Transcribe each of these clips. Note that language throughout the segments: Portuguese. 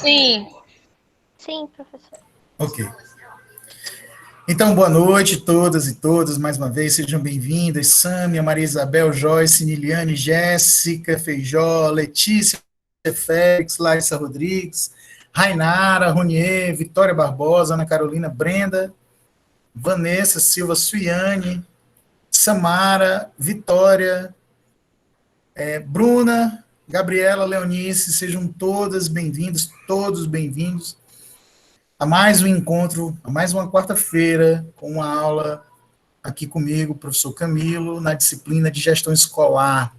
Sim. Sim, professor. Ok. Então, boa noite a todas e todos, mais uma vez, sejam bem-vindas. Sâmia, Maria Isabel, Joyce, Niliane, Jéssica, Feijó, Letícia, Félix, Larissa Rodrigues, Rainara, Ronier, Vitória Barbosa, Ana Carolina, Brenda, Vanessa, Silva, Suiane, Samara, Vitória, Bruna, Gabriela, Leonice, sejam todas bem-vindas, todos bem-vindos a mais um encontro, a mais uma quarta-feira, com uma aula aqui comigo, professor Camilo, na disciplina de gestão escolar.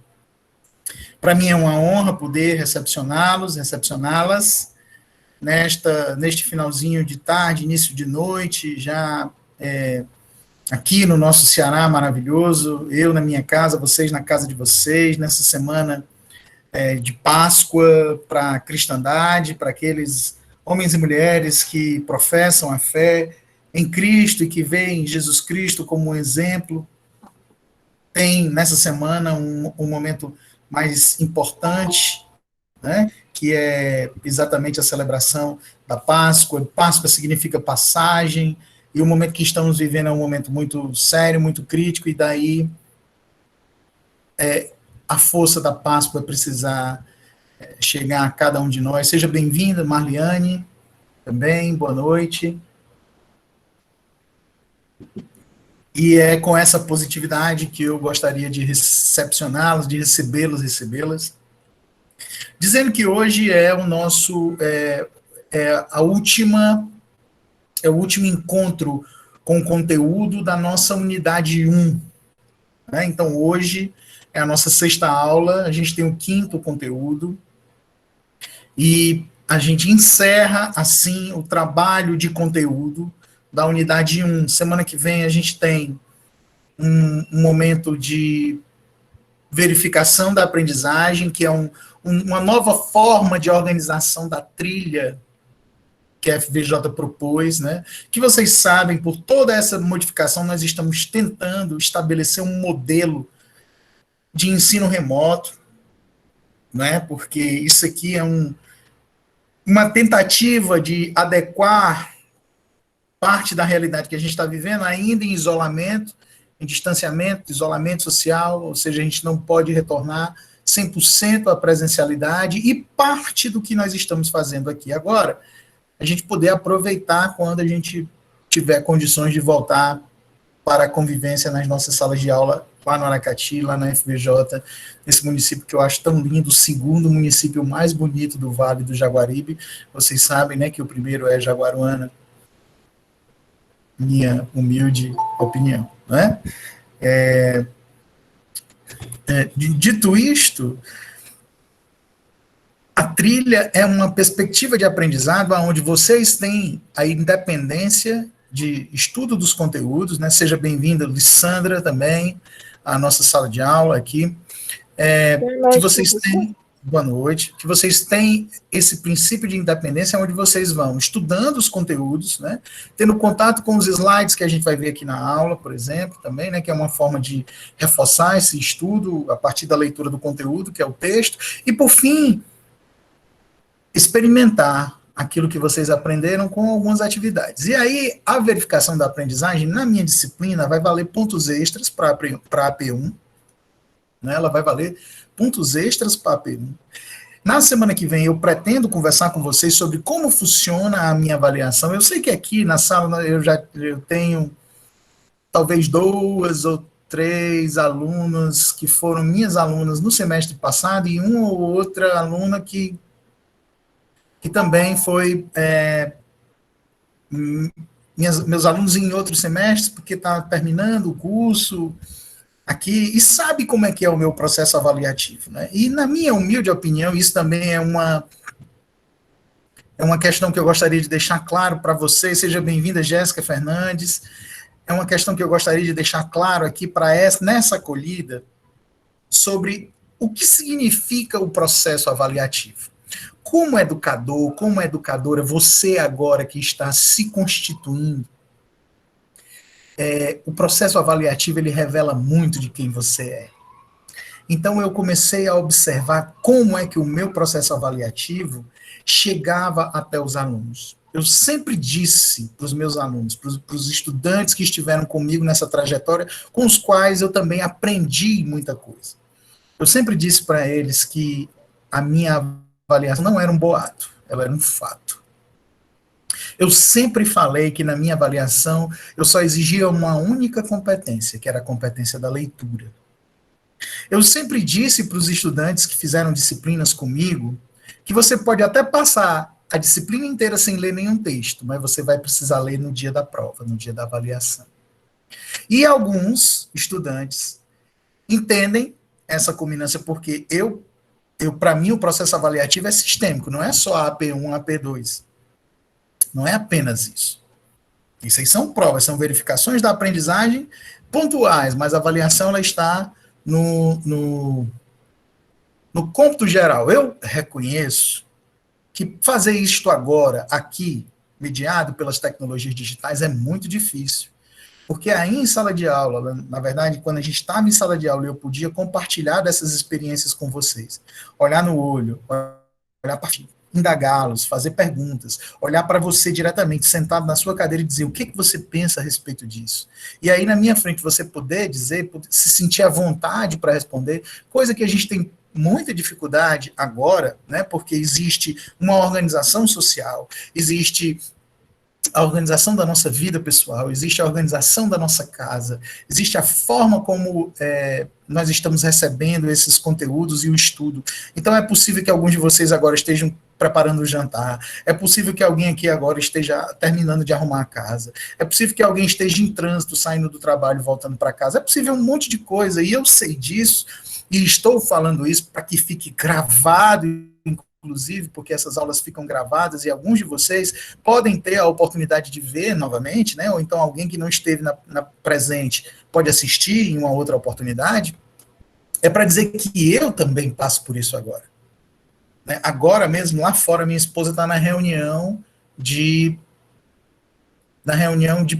Para mim é uma honra poder recepcioná-los, recepcioná-las, neste finalzinho de tarde, início de noite, já aqui no nosso Ceará maravilhoso, eu na minha casa, vocês na casa de vocês, nessa semana de Páscoa para a cristandade, para aqueles homens e mulheres que professam a fé em Cristo e que veem Jesus Cristo como um exemplo. Tem nessa semana um momento mais importante, né, que é exatamente a celebração da Páscoa. Páscoa significa passagem, e o momento que estamos vivendo é um momento muito sério, muito crítico, e daí a força da Páscoa precisar chegar a cada um de nós. Seja bem-vinda, Marliane, também, boa noite. E é com essa positividade que eu gostaria de recepcioná-los, de recebê-las, dizendo que hoje é o nosso, o último encontro com o conteúdo da nossa unidade 1. Né? Então, hoje é a nossa sexta aula, a gente tem o quinto conteúdo, e a gente encerra, assim, o trabalho de conteúdo da unidade 1. Semana que vem a gente tem um momento de verificação da aprendizagem, que é uma nova forma de organização da trilha que a FVJ propôs, né? Que vocês sabem, por toda essa modificação, nós estamos tentando estabelecer um modelo de ensino remoto, né? Porque isso aqui é uma tentativa de adequar parte da realidade que a gente está vivendo, ainda em isolamento, em distanciamento, isolamento social, ou seja, a gente não pode retornar 100% à presencialidade, e parte do que nós estamos fazendo aqui agora, a gente poder aproveitar quando a gente tiver condições de voltar para a convivência nas nossas salas de aula, lá no Aracati, lá na FVJ, nesse município que eu acho tão lindo, o segundo município mais bonito do Vale do Jaguaribe. Vocês sabem, né, que o primeiro é Jaguaruana, minha humilde opinião, né? Dito isto, a trilha é uma perspectiva de aprendizado onde vocês têm a independência de estudo dos conteúdos, né? Seja bem-vinda, Lissandra, também, à nossa sala de aula aqui. Que vocês têm, boa noite, que vocês têm esse princípio de independência onde vocês vão estudando os conteúdos, né? Tendo contato com os slides que a gente vai ver aqui na aula, por exemplo, também, né? Que é uma forma de reforçar esse estudo a partir da leitura do conteúdo, que é o texto, e, por fim, experimentar aquilo que vocês aprenderam com algumas atividades. E aí, a verificação da aprendizagem, na minha disciplina, vai valer pontos extras para a AP1, né? Ela vai valer pontos extras para a AP1. Na semana que vem, eu pretendo conversar com vocês sobre como funciona a minha avaliação. Eu sei que aqui na sala eu tenho talvez 2 ou 3 alunas que foram minhas alunas no semestre passado, e uma ou outra aluna que também foi meus alunos em outros semestres, porque está terminando o curso aqui, e sabe como é que é o meu processo avaliativo, né? E, na minha humilde opinião, isso também é uma questão que eu gostaria de deixar claro para vocês. Seja bem-vinda, Jéssica Fernandes. É uma questão que eu gostaria de deixar claro aqui nessa acolhida, sobre o que significa o processo avaliativo. Como educador, como educadora, você agora que está se constituindo, o processo avaliativo, ele revela muito de quem você é. Então, eu comecei a observar como é que o meu processo avaliativo, chegava até os alunos. Eu sempre disse para os meus alunos, para os estudantes que estiveram comigo nessa trajetória, com os quais eu também aprendi muita coisa. Eu sempre disse para eles que a minha avaliação não era um boato, ela era um fato. Eu sempre falei que na minha avaliação eu só exigia uma única competência, que era a competência da leitura. Eu sempre disse para os estudantes que fizeram disciplinas comigo que você pode até passar a disciplina inteira sem ler nenhum texto, mas você vai precisar ler no dia da prova, no dia da avaliação. E alguns estudantes entendem essa culminância porque para mim, o processo avaliativo é sistêmico, não é só a AP1, a AP2. Não é apenas isso. Isso aí são provas, são verificações da aprendizagem pontuais, mas a avaliação ela está no cômputo geral. Eu reconheço que fazer isto agora, aqui, mediado pelas tecnologias digitais, é muito difícil. Porque aí em sala de aula, na verdade, quando a gente estava em sala de aula, eu podia compartilhar dessas experiências com vocês. Olhar no olho, olhar para indagá-los, fazer perguntas, olhar para você diretamente, sentado na sua cadeira e dizer o que você pensa a respeito disso. E aí na minha frente você poder dizer, se sentir à vontade para responder, coisa que a gente tem muita dificuldade agora, né, porque existe uma organização social, existe a organização da nossa vida pessoal, existe a organização da nossa casa, existe a forma como nós estamos recebendo esses conteúdos e o estudo. Então é possível que alguns de vocês agora estejam preparando o jantar, é possível que alguém aqui agora esteja terminando de arrumar a casa, é possível que alguém esteja em trânsito, saindo do trabalho, voltando para casa, é possível um monte de coisa, e eu sei disso, e estou falando isso para que fique gravado, inclusive, porque essas aulas ficam gravadas e alguns de vocês podem ter a oportunidade de ver novamente, né? Ou então alguém que não esteve na presente pode assistir em uma outra oportunidade. É para dizer que eu também passo por isso agora. Né? Agora mesmo, lá fora, minha esposa está na reunião de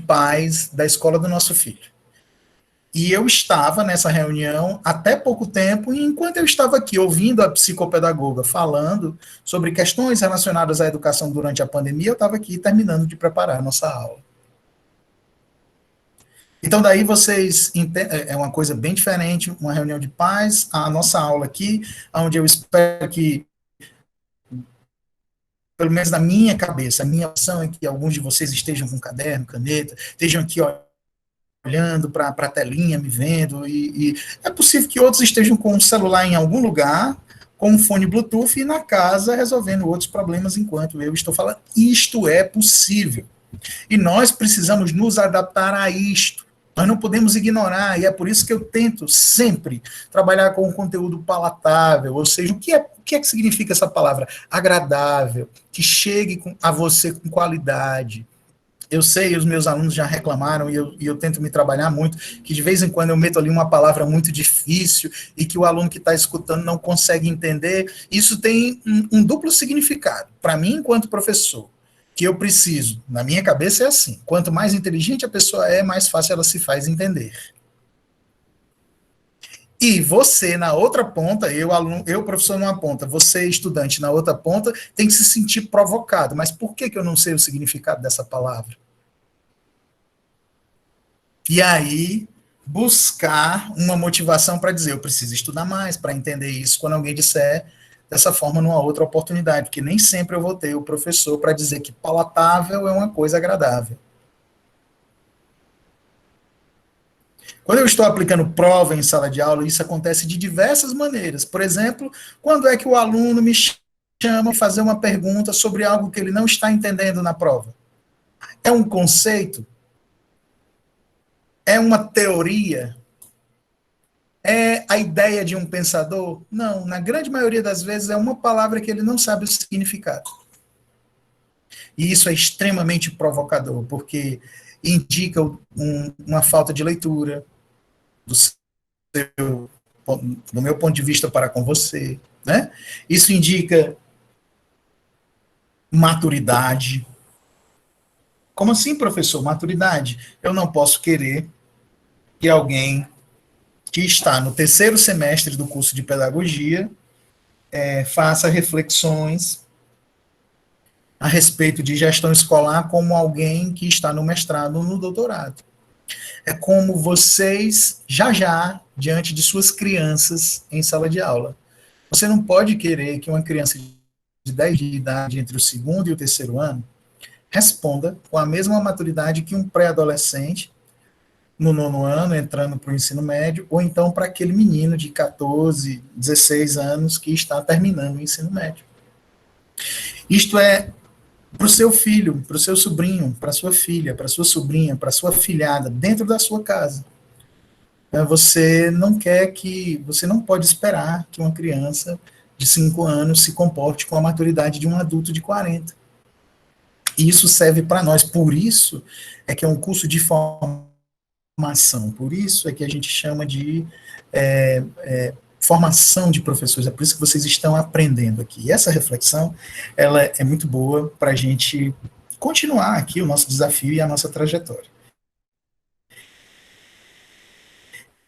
pais da escola do nosso filho. E eu estava nessa reunião até pouco tempo, e enquanto eu estava aqui ouvindo a psicopedagoga falando sobre questões relacionadas à educação durante a pandemia, eu estava aqui terminando de preparar a nossa aula. Então, daí vocês entendem, é uma coisa bem diferente, uma reunião de pais, a nossa aula aqui, onde eu espero que, pelo menos na minha cabeça, a minha opção é que alguns de vocês estejam com caderno, caneta, estejam aqui, olhando para a telinha, me vendo, e é possível que outros estejam com o celular em algum lugar, com um fone Bluetooth e na casa resolvendo outros problemas enquanto eu estou falando. Isto é possível. E nós precisamos nos adaptar a isto. Nós não podemos ignorar, e é por isso que eu tento sempre trabalhar com um conteúdo palatável, ou seja, o que é que significa essa palavra? Agradável, que chegue a você com qualidade. Eu sei, os meus alunos já reclamaram, e eu tento me trabalhar muito, que de vez em quando eu meto ali uma palavra muito difícil, e que o aluno que está escutando não consegue entender. Isso tem um duplo significado. Para mim, enquanto professor, que eu preciso, na minha cabeça é assim, quanto mais inteligente a pessoa é, mais fácil ela se faz entender. E você, na outra ponta, eu professor numa ponta, você, estudante, na outra ponta, tem que se sentir provocado. Mas por que eu não sei o significado dessa palavra? E aí, buscar uma motivação para dizer, eu preciso estudar mais para entender isso quando alguém disser dessa forma numa outra oportunidade, porque nem sempre eu vou ter o professor para dizer que palatável é uma coisa agradável. Quando eu estou aplicando prova em sala de aula, isso acontece de diversas maneiras. Por exemplo, quando é que o aluno me chama para fazer uma pergunta sobre algo que ele não está entendendo na prova? É um conceito? É uma teoria? É a ideia de um pensador? Não, na grande maioria das vezes é uma palavra que ele não sabe o significado. E isso é extremamente provocador, porque indica uma falta de leitura, do meu ponto de vista para com você, né? Isso indica maturidade. Como assim, professor? Maturidade? Eu não posso querer que alguém que está no terceiro semestre do curso de pedagogia faça reflexões a respeito de gestão escolar como alguém que está no mestrado ou no doutorado. É como vocês, já, diante de suas crianças em sala de aula. Você não pode querer que uma criança de 10 de idade, entre o segundo e o terceiro ano, responda com a mesma maturidade que um pré-adolescente no nono ano, entrando para o ensino médio, ou então para aquele menino de 14, 16 anos que está terminando o ensino médio. Isto é para o seu filho, para o seu sobrinho, para a sua filha, para a sua sobrinha, para a sua filhada, dentro da sua casa. Você não quer que, você não pode esperar que uma criança de 5 anos se comporte com a maturidade de um adulto de 40. E isso serve para nós. Por isso é que é um curso de formação. Por isso é que a gente chama de formação de professores. É por isso que vocês estão aprendendo aqui. E essa reflexão, ela é muito boa para a gente continuar aqui o nosso desafio e a nossa trajetória.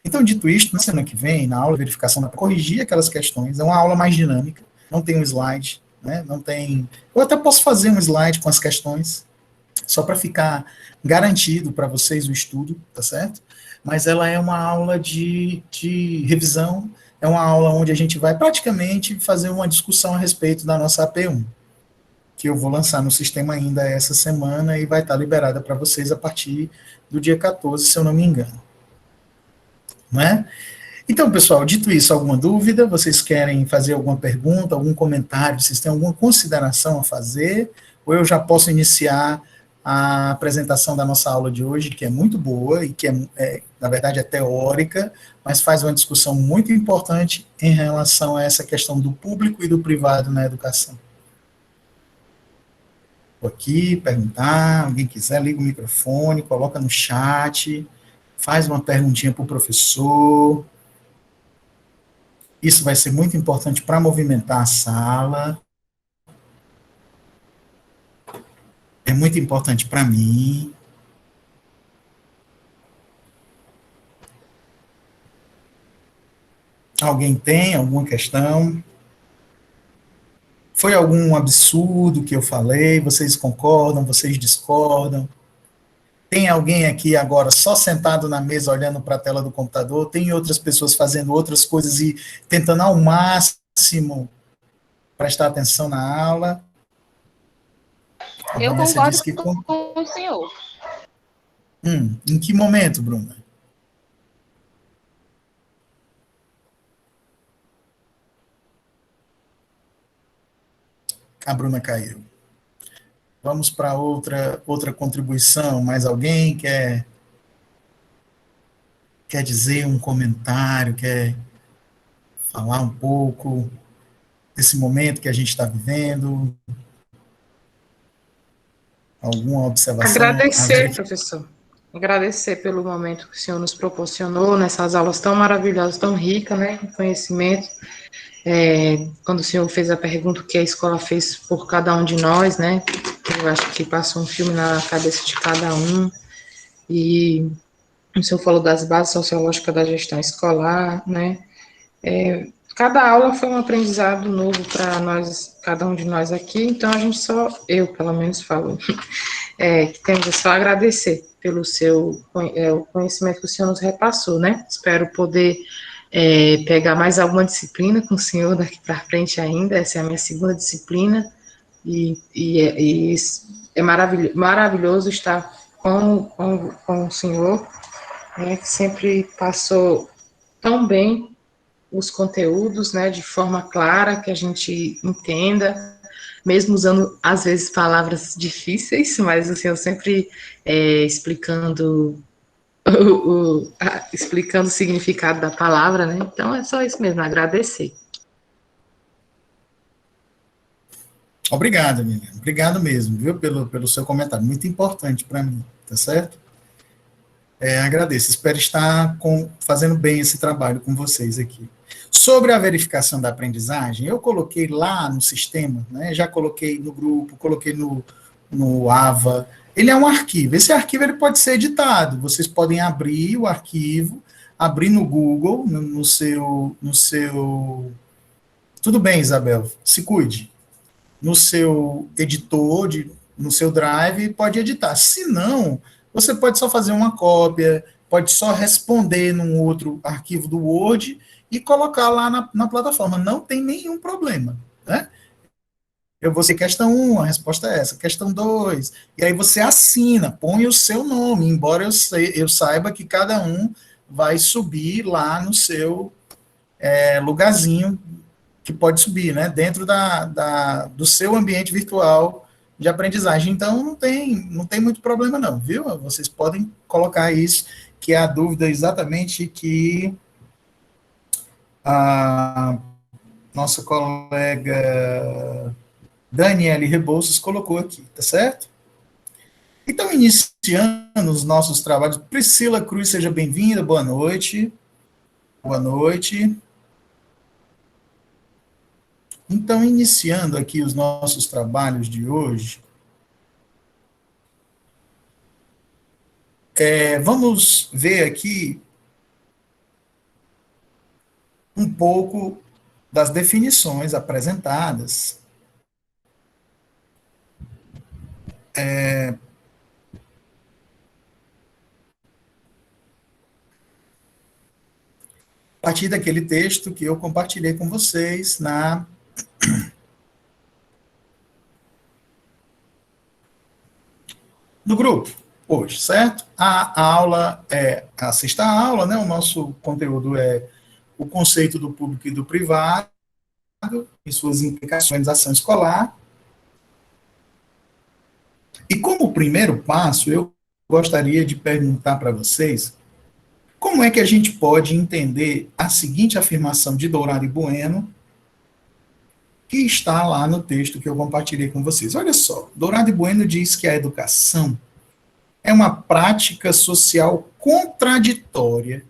Então, dito isto, na semana que vem, na aula de verificação, para corrigir aquelas questões, é uma aula mais dinâmica, não tem um slide, né, não tem... Eu até posso fazer um slide com as questões, só para ficar garantido para vocês o estudo, tá certo? Mas ela é uma aula de revisão, é uma aula onde a gente vai praticamente fazer uma discussão a respeito da nossa AP1, que eu vou lançar no sistema ainda essa semana e vai estar liberada para vocês a partir do dia 14, se eu não me engano. Não é? Então, pessoal, dito isso, alguma dúvida? Vocês querem fazer alguma pergunta, algum comentário? Vocês têm alguma consideração a fazer? Ou eu já posso iniciar a apresentação da nossa aula de hoje, que é muito boa e que, na verdade, é teórica, mas faz uma discussão muito importante em relação a essa questão do público e do privado na educação. Vou aqui perguntar, alguém quiser, liga o microfone, coloca no chat, faz uma perguntinha para o professor. Isso vai ser muito importante para movimentar a sala. É muito importante para mim. Alguém tem alguma questão? Foi algum absurdo que eu falei? Vocês concordam? Vocês discordam? Tem alguém aqui agora só sentado na mesa olhando para a tela do computador? Tem outras pessoas fazendo outras coisas e tentando ao máximo prestar atenção na aula? Eu concordo com o senhor. Em que momento, Bruna? A Bruna caiu. Vamos para outra contribuição. Mais alguém quer dizer um comentário, quer falar um pouco desse momento que a gente está vivendo? Alguma observação? Agradecer, professor. Agradecer pelo momento que o senhor nos proporcionou nessas aulas tão maravilhosas, tão ricas, né, em conhecimento. Quando o senhor fez a pergunta o que a escola fez por cada um de nós, né, eu acho que passou um filme na cabeça de cada um, e o senhor falou das bases sociológicas da gestão escolar, né, cada aula foi um aprendizado novo para nós, cada um de nós aqui, então a gente eu pelo menos falo, que temos só a agradecer pelo o conhecimento que o senhor nos repassou, né, espero poder pegar mais alguma disciplina com o senhor daqui para frente ainda, essa é a minha segunda disciplina, e é maravilhoso estar com o senhor, né, que sempre passou tão bem os conteúdos, né, de forma clara, que a gente entenda, mesmo usando, às vezes, palavras difíceis, mas o senhor sempre explicando explicando o significado da palavra, né, então é só isso mesmo, agradecer. Obrigado, Miriam. Obrigado mesmo, viu, pelo seu comentário. Muito importante para mim, tá certo? Agradeço. Espero estar fazendo bem esse trabalho com vocês aqui. Sobre a verificação da aprendizagem, eu coloquei lá no sistema, né, já coloquei no grupo, coloquei no AVA. Ele é um arquivo. Esse arquivo ele pode ser editado. Vocês podem abrir o arquivo, abrir no Google, no seu... Tudo bem, Isabel, se cuide. no seu editor, no seu Drive, e pode editar. Se não, você pode só fazer uma cópia, pode só responder num outro arquivo do Word e colocar lá na plataforma. Não tem nenhum problema, né? Eu vou ser questão 1, a resposta é essa. Questão 2, e aí você assina, põe o seu nome, embora eu saiba que cada um vai subir lá no seu lugarzinho que pode subir, né, dentro do seu ambiente virtual de aprendizagem. Então, não tem muito problema não, viu? Vocês podem colocar isso, que é a dúvida exatamente que a nossa colega Daniele Rebouças colocou aqui, tá certo? Então, iniciando os nossos trabalhos, Priscila Cruz, seja bem-vinda, boa noite. Boa noite. Então, iniciando aqui os nossos trabalhos de hoje, vamos ver aqui um pouco das definições apresentadas a partir daquele texto que eu compartilhei com vocês no grupo hoje, certo? A aula é a sexta aula, né? O nosso conteúdo é o conceito do público e do privado e suas implicações na ação escolar. E como primeiro passo, eu gostaria de perguntar para vocês como é que a gente pode entender a seguinte afirmação de Dourado e Bueno, que está lá no texto que eu compartilhei com vocês. Olha só, Dourado e Bueno diz que a educação é uma prática social contraditória,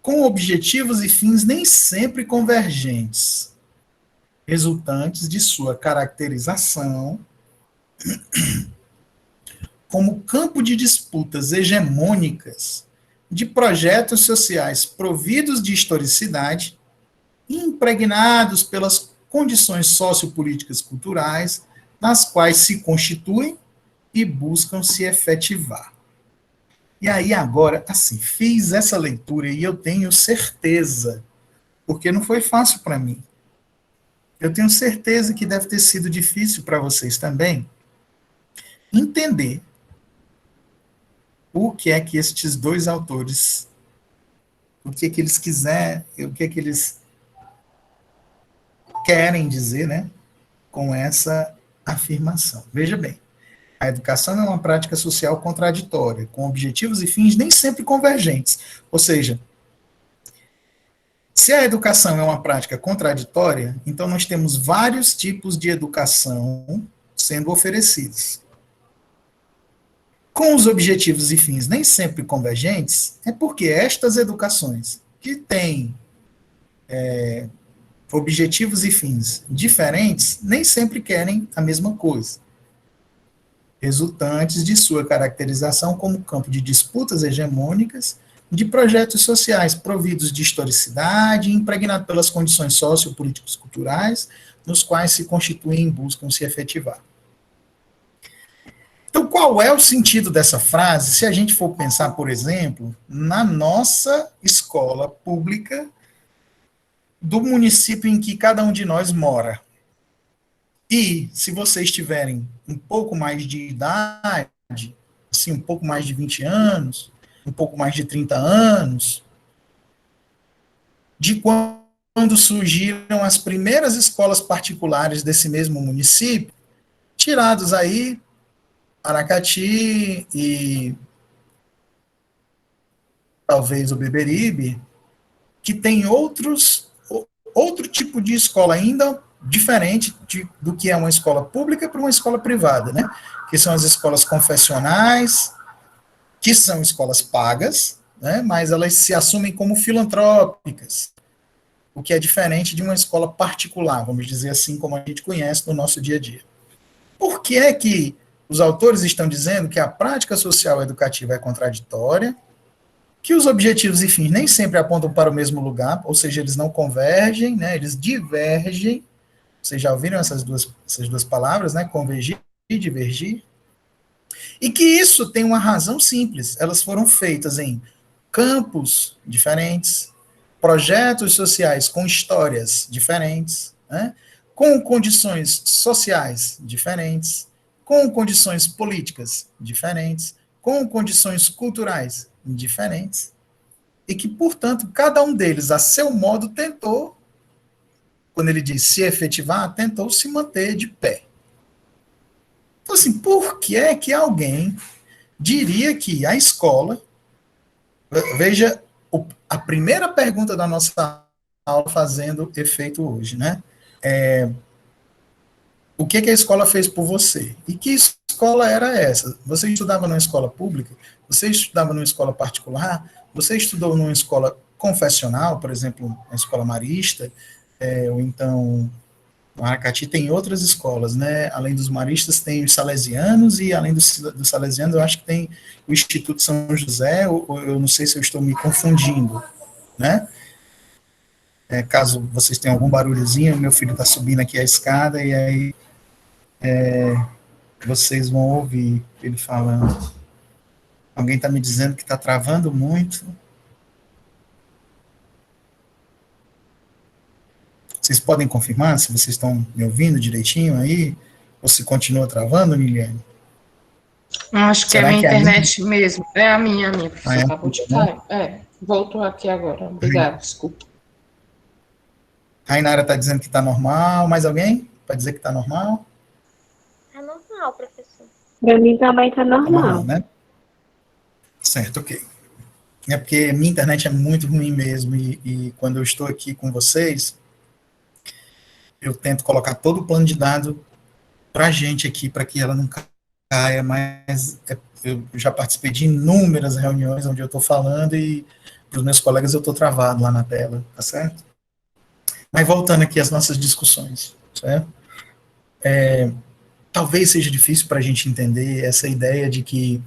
com objetivos e fins nem sempre convergentes, resultantes de sua caracterização como campo de disputas hegemônicas de projetos sociais providos de historicidade e impregnados pelas condições sociopolíticas culturais nas quais se constituem e buscam se efetivar. E aí agora, assim, fiz essa leitura e eu tenho certeza, porque não foi fácil para mim, eu tenho certeza que deve ter sido difícil para vocês também, entender o que é que estes dois autores, o que é que eles quiserem, o que é que eles querem dizer, né, com essa afirmação. Veja bem, a educação é uma prática social contraditória, com objetivos e fins nem sempre convergentes. Ou seja, se a educação é uma prática contraditória, então nós temos vários tipos de educação sendo oferecidos. Com os objetivos e fins nem sempre convergentes, é porque estas educações que têm objetivos e fins diferentes nem sempre querem a mesma coisa, resultantes de sua caracterização como campo de disputas hegemônicas de projetos sociais providos de historicidade e impregnados pelas condições sociopolíticos culturais nos quais se constituem e buscam se efetivar. Então, qual é o sentido dessa frase se a gente for pensar, por exemplo, na nossa escola pública do município em que cada um de nós mora? E, se vocês tiverem um pouco mais de idade, assim, um pouco mais de 20 anos, um pouco mais de 30 anos, de quando surgiram as primeiras escolas particulares desse mesmo município, tirados aí Aracati e talvez o Beberibe, que tem outro tipo de escola ainda diferente do que é uma escola pública para uma escola privada, né? Que são as escolas confessionais, que são escolas pagas, né? Mas elas se assumem como filantrópicas, o que é diferente de uma escola particular, vamos dizer assim, como a gente conhece no nosso dia a dia. Por que é que os autores estão dizendo que a prática social educativa é contraditória, que os objetivos e fins nem sempre apontam para o mesmo lugar, ou seja, eles não convergem, né, eles divergem, Vocês já ouviram essas duas palavras, né? Convergir e divergir. E que isso tem uma razão simples. Elas foram feitas em campos diferentes, projetos sociais com histórias diferentes, né? Com condições sociais diferentes, com condições políticas diferentes, com condições culturais diferentes, e que, portanto, cada um deles, a seu modo, tentou, quando ele diz se efetivar, tentou se manter de pé. Então, assim, por que é que alguém diria que a escola, veja a primeira pergunta da nossa aula fazendo efeito hoje, né? O que a escola fez por você? E que escola era essa? Você estudava numa escola pública? Você estudava numa escola particular? Você estudou numa escola confessional, por exemplo, uma escola marista? Ou então, o Aracati tem outras escolas, né? Além dos maristas, tem os salesianos, e além dos salesianos, eu acho que tem o Instituto São José, ou eu não sei se eu estou me confundindo, né? Caso vocês tenham algum barulhozinho, meu filho está subindo aqui a escada, e aí vocês vão ouvir ele falando. Alguém está me dizendo que está travando muito. Vocês podem confirmar se vocês estão me ouvindo direitinho aí? Ou se continua travando, Niliane? Acho que é a minha internet mesmo. É a minha, professor. Acabou de cair. Voltou aqui agora. Obrigada, desculpa. Rainara está dizendo que está normal. Mais alguém para dizer que está normal? Está normal, professor. Para mim também está normal. Tá normal, né? Certo, ok. É porque minha internet é muito ruim mesmo, e quando eu estou aqui com vocês, eu tento colocar todo o plano de dados para a gente aqui, para que ela não caia, mas eu já participei de inúmeras reuniões onde eu estou falando, e para os meus colegas eu estou travado lá na tela, tá certo? Mas voltando aqui às nossas discussões, certo? Talvez seja difícil para a gente entender essa ideia de que,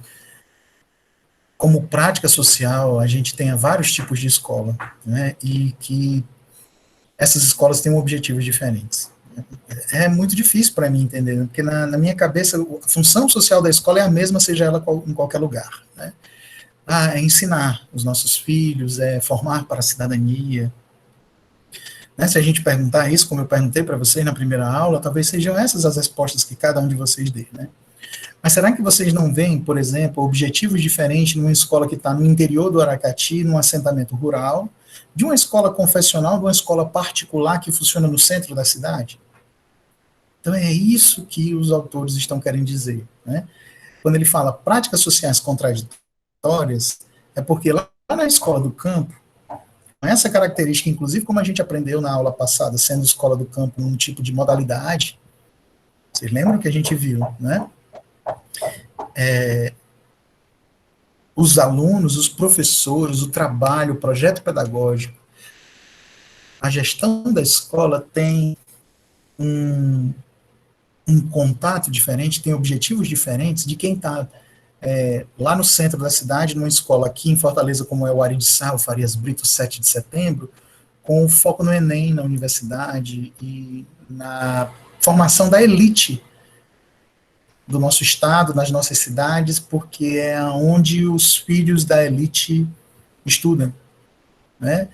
como prática social, a gente tenha vários tipos de escola, né, e que essas escolas têm objetivos diferentes. É muito difícil para mim entender, porque na minha cabeça a função social da escola é a mesma, seja ela em qualquer lugar, né? É ensinar os nossos filhos, é formar para a cidadania, né? Se a gente perguntar isso, como eu perguntei para vocês na primeira aula, talvez sejam essas as respostas que cada um de vocês dê, né? Mas será que vocês não veem, por exemplo, objetivos diferentes numa escola que está no interior do Aracati, num assentamento rural, de uma escola confessional, de uma escola particular que funciona no centro da cidade? Então é isso que os autores estão querendo dizer, né? Quando ele fala práticas sociais contraditórias, é porque lá na escola do campo, essa característica, inclusive como a gente aprendeu na aula passada, sendo escola do campo um tipo de modalidade, vocês lembram que a gente viu, né? Os alunos, os professores, o trabalho, o projeto pedagógico, a gestão da escola tem um contato diferente, tem objetivos diferentes de quem está lá no centro da cidade, numa escola aqui em Fortaleza, como é o Ari de Sá, o Farias Brito, 7 de setembro, com foco no Enem, na universidade e na formação da elite do nosso estado, nas nossas cidades, porque é onde os filhos da elite estudam, né?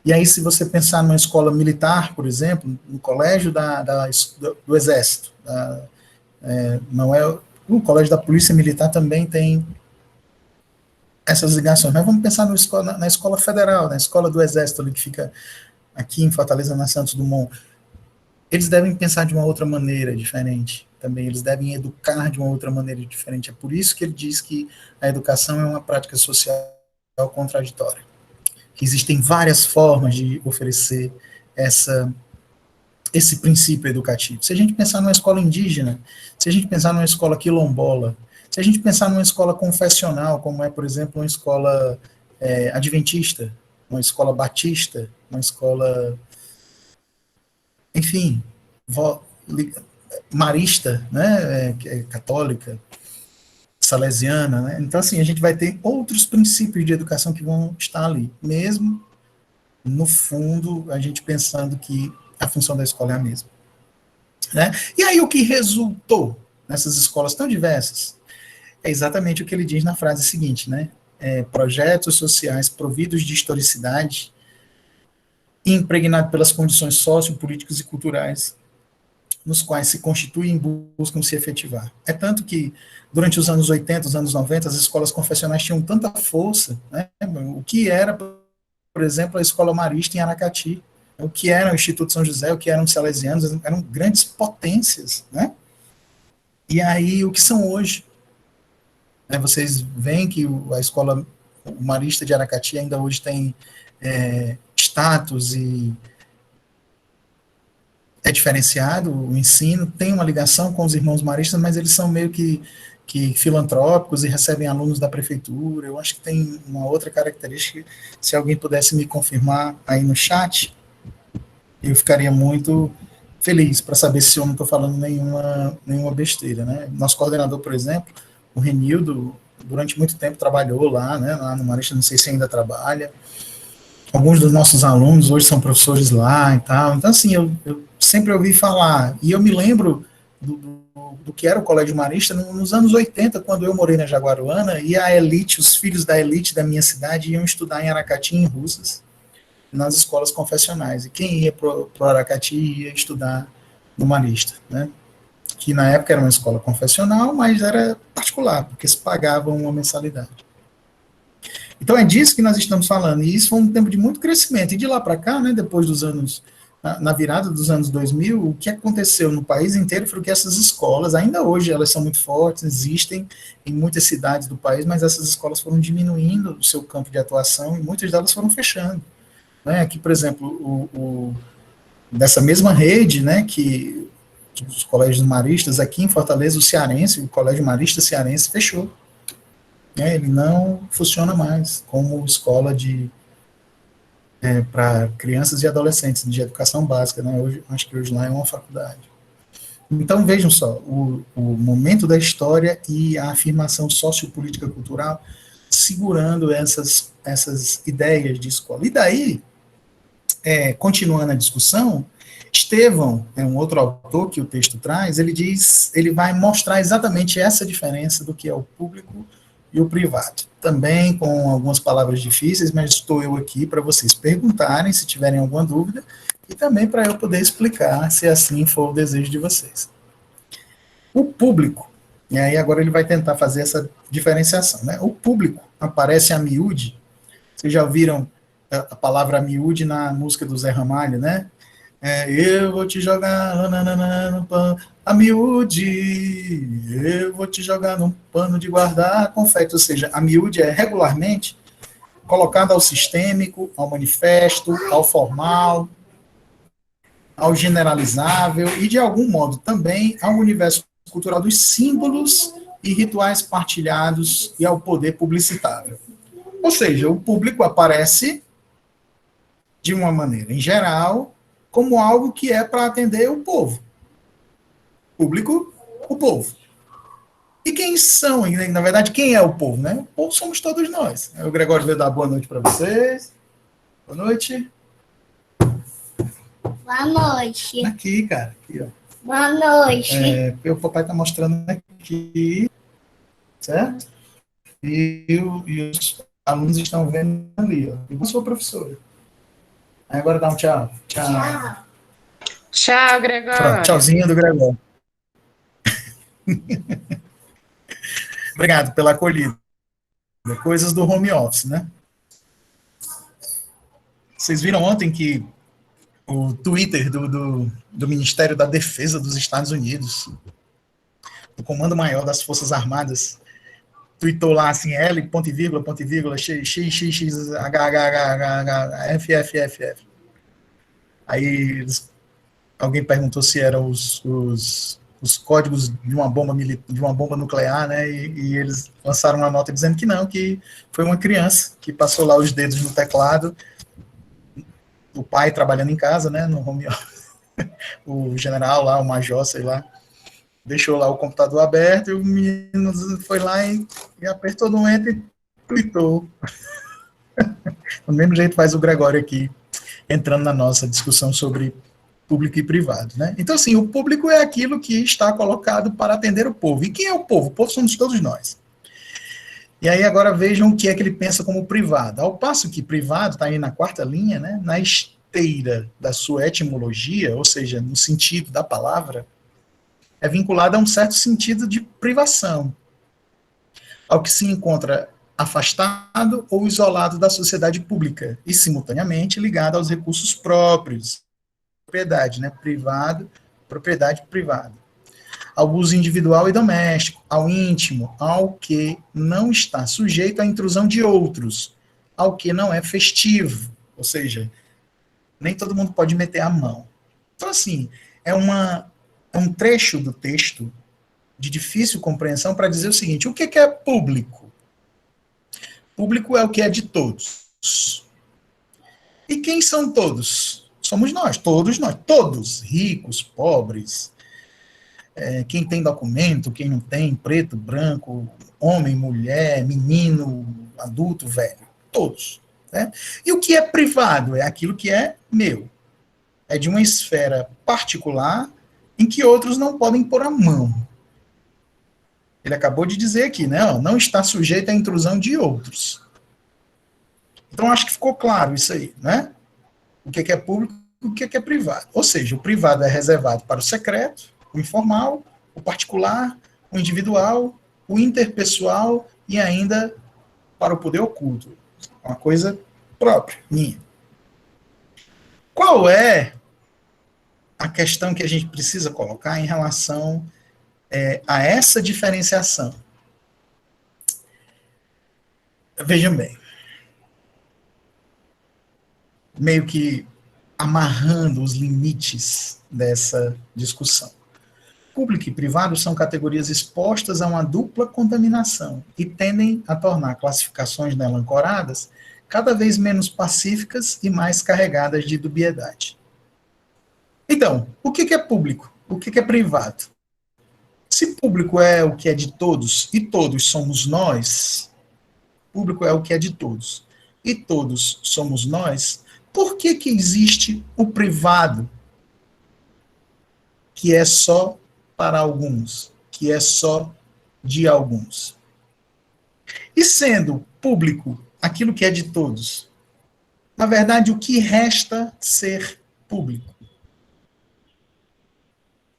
E aí, se você pensar numa escola militar, por exemplo, no colégio do Exército, não é o colégio da Polícia Militar também tem essas ligações, mas vamos pensar na escola federal, na escola do Exército, ali que fica aqui em Fortaleza, na Santos Dumont. Eles devem pensar de uma outra maneira diferente também, eles devem educar de uma outra maneira diferente. É por isso que ele diz que a educação é uma prática social contraditória. Que existem várias formas de oferecer esse princípio educativo. Se a gente pensar numa escola indígena, se a gente pensar numa escola quilombola, se a gente pensar numa escola confessional, como é, por exemplo, uma escola adventista, uma escola batista, uma escola, enfim, marista, né, católica, salesiana, né? Então, assim, a gente vai ter outros princípios de educação que vão estar ali, mesmo no fundo, a gente pensando que a função da escola é a mesma. né? E aí o que resultou nessas escolas tão diversas é exatamente o que ele diz na frase seguinte, né? Projetos sociais providos de historicidade e impregnados pelas condições sociopolíticas e culturais nos quais se constituem e buscam se efetivar. É tanto que, durante os anos 80, os anos 90, as escolas confessionais tinham tanta força, né? O que era, por exemplo, a Escola Marista em Aracati, o que era o Instituto São José, o que eram os salesianos, eram grandes potências, né? E aí, o que são hoje? Vocês veem que a Escola Marista de Aracati ainda hoje tem status e é diferenciado o ensino, tem uma ligação com os irmãos maristas, mas eles são meio que filantrópicos e recebem alunos da prefeitura. Eu acho que tem uma outra característica, se alguém pudesse me confirmar aí no chat, eu ficaria muito feliz para saber se eu não estou falando nenhuma besteira, né? Nosso coordenador, por exemplo, o Renildo, durante muito tempo trabalhou lá, né, lá no Marista, não sei se ainda trabalha. Alguns dos nossos alunos hoje são professores lá e tal. Então, assim, eu sempre ouvi falar, e eu me lembro do que era o Colégio Marista nos anos 80, quando eu morei na Jaguaruana, e a elite, os filhos da elite da minha cidade iam estudar em Aracati e em Russas, nas escolas confessionais. E quem ia para o Aracati ia estudar no Marista, né? Que na época era uma escola confessional, mas era particular, porque se pagava uma mensalidade. Então é disso que nós estamos falando, e isso foi um tempo de muito crescimento, e de lá para cá, né, depois dos anos, na virada dos anos 2000, o que aconteceu no país inteiro foi que essas escolas, ainda hoje elas são muito fortes, existem em muitas cidades do país, mas essas escolas foram diminuindo o seu campo de atuação, e muitas delas foram fechando. Né? Aqui, por exemplo, dessa mesma rede, né, que os colégios maristas, aqui em Fortaleza, o Colégio Marista Cearense fechou. Ele não funciona mais como escola para crianças e adolescentes, de educação básica, né? Hoje, acho que hoje lá é uma faculdade. Então, vejam só, o momento da história e a afirmação sociopolítica cultural segurando essas ideias de escola. E daí, continuando a discussão, Estevão, um outro autor que o texto traz, ele vai mostrar exatamente essa diferença do que é o público e o privado. Também com algumas palavras difíceis, mas estou eu aqui para vocês perguntarem, se tiverem alguma dúvida, e também para eu poder explicar, se assim for o desejo de vocês. O público, e aí agora ele vai tentar fazer essa diferenciação, né? O público aparece a miúde, vocês já ouviram a palavra a miúde na música do Zé Ramalho, né? Eu vou te jogar no pano, a miúde, eu vou te jogar num pano de guardar confete, ou seja, a miúde é regularmente colocada ao sistêmico, ao manifesto, ao formal, ao generalizável e, de algum modo, também ao universo cultural dos símbolos e rituais partilhados e ao poder publicitário. Ou seja, o público aparece de uma maneira, em geral, como algo que é para atender o povo. Público, o povo. E quem são, na verdade, quem é o povo, né? O povo somos todos nós. O Gregório veio dar boa noite para vocês. Boa noite. Boa noite. Aqui, cara. Aqui, ó. Boa noite. O papai está mostrando aqui, certo? E os alunos estão vendo ali, ó. Eu sou professora. Agora dá um tchau. Tchau. Tchau, Gregório. Pronto, tchauzinho do Gregório. Obrigado pela acolhida. Coisas do home office, né? Vocês viram ontem que o Twitter do Ministério da Defesa dos Estados Unidos, o Comando Maior das Forças Armadas, tweetou lá assim, L, ponto e vírgula, x, h, f, f, f, f. Aí alguém perguntou se eram os códigos de uma bomba nuclear, né, e eles lançaram uma nota dizendo que não, que foi uma criança que passou lá os dedos no teclado, o pai trabalhando em casa, né, no home office, o general lá, o major, sei lá, deixou lá o computador aberto e o menino foi lá e apertou no enter e tweetou. Do mesmo jeito faz o Gregório aqui, entrando na nossa discussão sobre Público e privado, né? Então, assim, o público é aquilo que está colocado para atender o povo. E quem é o povo? O povo somos todos nós. E aí agora vejam o que é que ele pensa como privado. Ao passo que privado está aí na quarta linha, né? Na esteira da sua etimologia, ou seja, no sentido da palavra, é vinculado a um certo sentido de privação, ao que se encontra afastado ou isolado da sociedade pública e, simultaneamente, ligado aos recursos próprios, propriedade, né? Privado, propriedade privada. Ao uso individual e doméstico, ao íntimo, ao que não está sujeito à intrusão de outros, ao que não é festivo, ou seja, nem todo mundo pode meter a mão. Então, assim, é um trecho do texto de difícil compreensão para dizer o seguinte: o que é público? Público é o que é de todos. E quem são todos? Somos nós, todos, ricos, pobres, quem tem documento, quem não tem, preto, branco, homem, mulher, menino, adulto, velho, todos. Né? E o que é privado? É aquilo que é meu. É de uma esfera particular em que outros não podem pôr a mão. Ele acabou de dizer aqui, né? Ó, não está sujeito à intrusão de outros. Então, acho que ficou claro isso aí, né? O que é público e o que é privado. Ou seja, o privado é reservado para o secreto, o informal, o particular, o individual, o interpessoal e ainda para o poder oculto. Uma coisa própria, minha. Qual é a questão que a gente precisa colocar em relação a essa diferenciação? Vejam bem, meio que amarrando os limites dessa discussão. Público e privado são categorias expostas a uma dupla contaminação e tendem a tornar classificações nela ancoradas cada vez menos pacíficas e mais carregadas de dubiedade. Então, o que é público? O que é privado? Se público é o que é de todos e todos somos nós, público é o que é de todos e todos somos nós, por que existe o privado, que é só para alguns, que é só de alguns? E sendo público aquilo que é de todos, na verdade, o que resta ser público?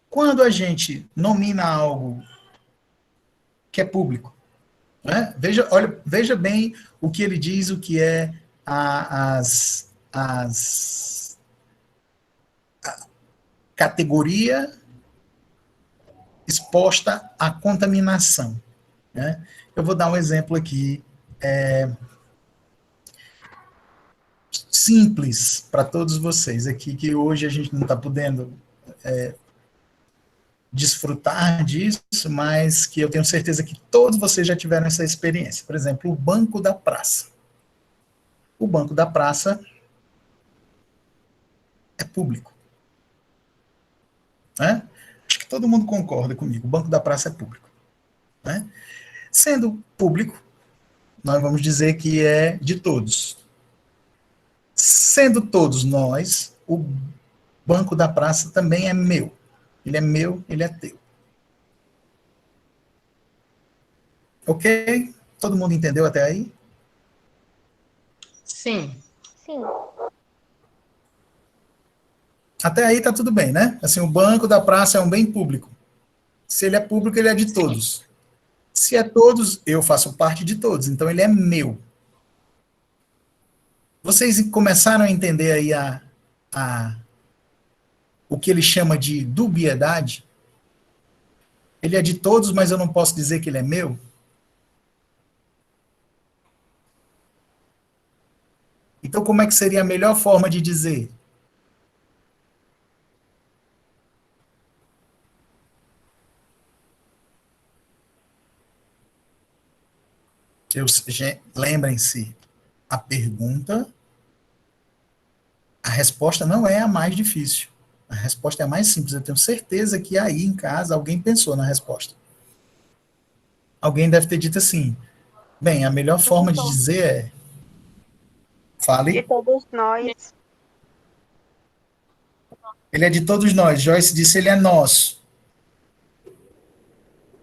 Quando a gente nomina algo que é público, né? Veja bem o que ele diz, o que é a categoria exposta à contaminação. Né? Eu vou dar um exemplo aqui simples para todos vocês aqui, que hoje a gente não está podendo desfrutar disso, mas que eu tenho certeza que todos vocês já tiveram essa experiência. Por exemplo, o banco da praça. O banco da praça é público. Né? Acho que todo mundo concorda comigo. O banco da praça é público. Né? Sendo público, nós vamos dizer que é de todos. Sendo todos nós, o banco da praça também é meu. Ele é meu, ele é teu. Ok? Todo mundo entendeu até aí? Sim. Sim. Até aí tá tudo bem, né? Assim, o banco da praça é um bem público. Se ele é público, ele é de todos. Se é todos, eu faço parte de todos. Então, ele é meu. Vocês começaram a entender aí o que ele chama de dubiedade? Ele é de todos, mas eu não posso dizer que ele é meu? Então, como é que seria a melhor forma de dizer? Lembrem-se, a pergunta, a resposta não é a mais difícil. A resposta é a mais simples. Eu tenho certeza que aí em casa alguém pensou na resposta. Alguém deve ter dito assim, bem, a melhor forma de dizer é... De Fale. todos nós. Ele é de todos nós. Joyce disse, ele é nosso.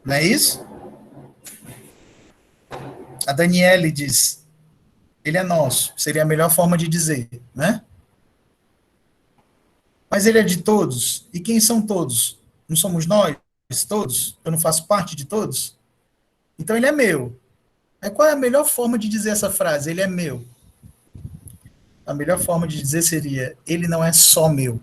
Não é isso? A Daniele diz, ele é nosso. Seria a melhor forma de dizer, né? Mas ele é de todos. E quem são todos? Não somos nós todos? Eu não faço parte de todos? Então ele é meu. Mas qual é a melhor forma de dizer essa frase? Ele é meu. A melhor forma de dizer seria, ele não é só meu.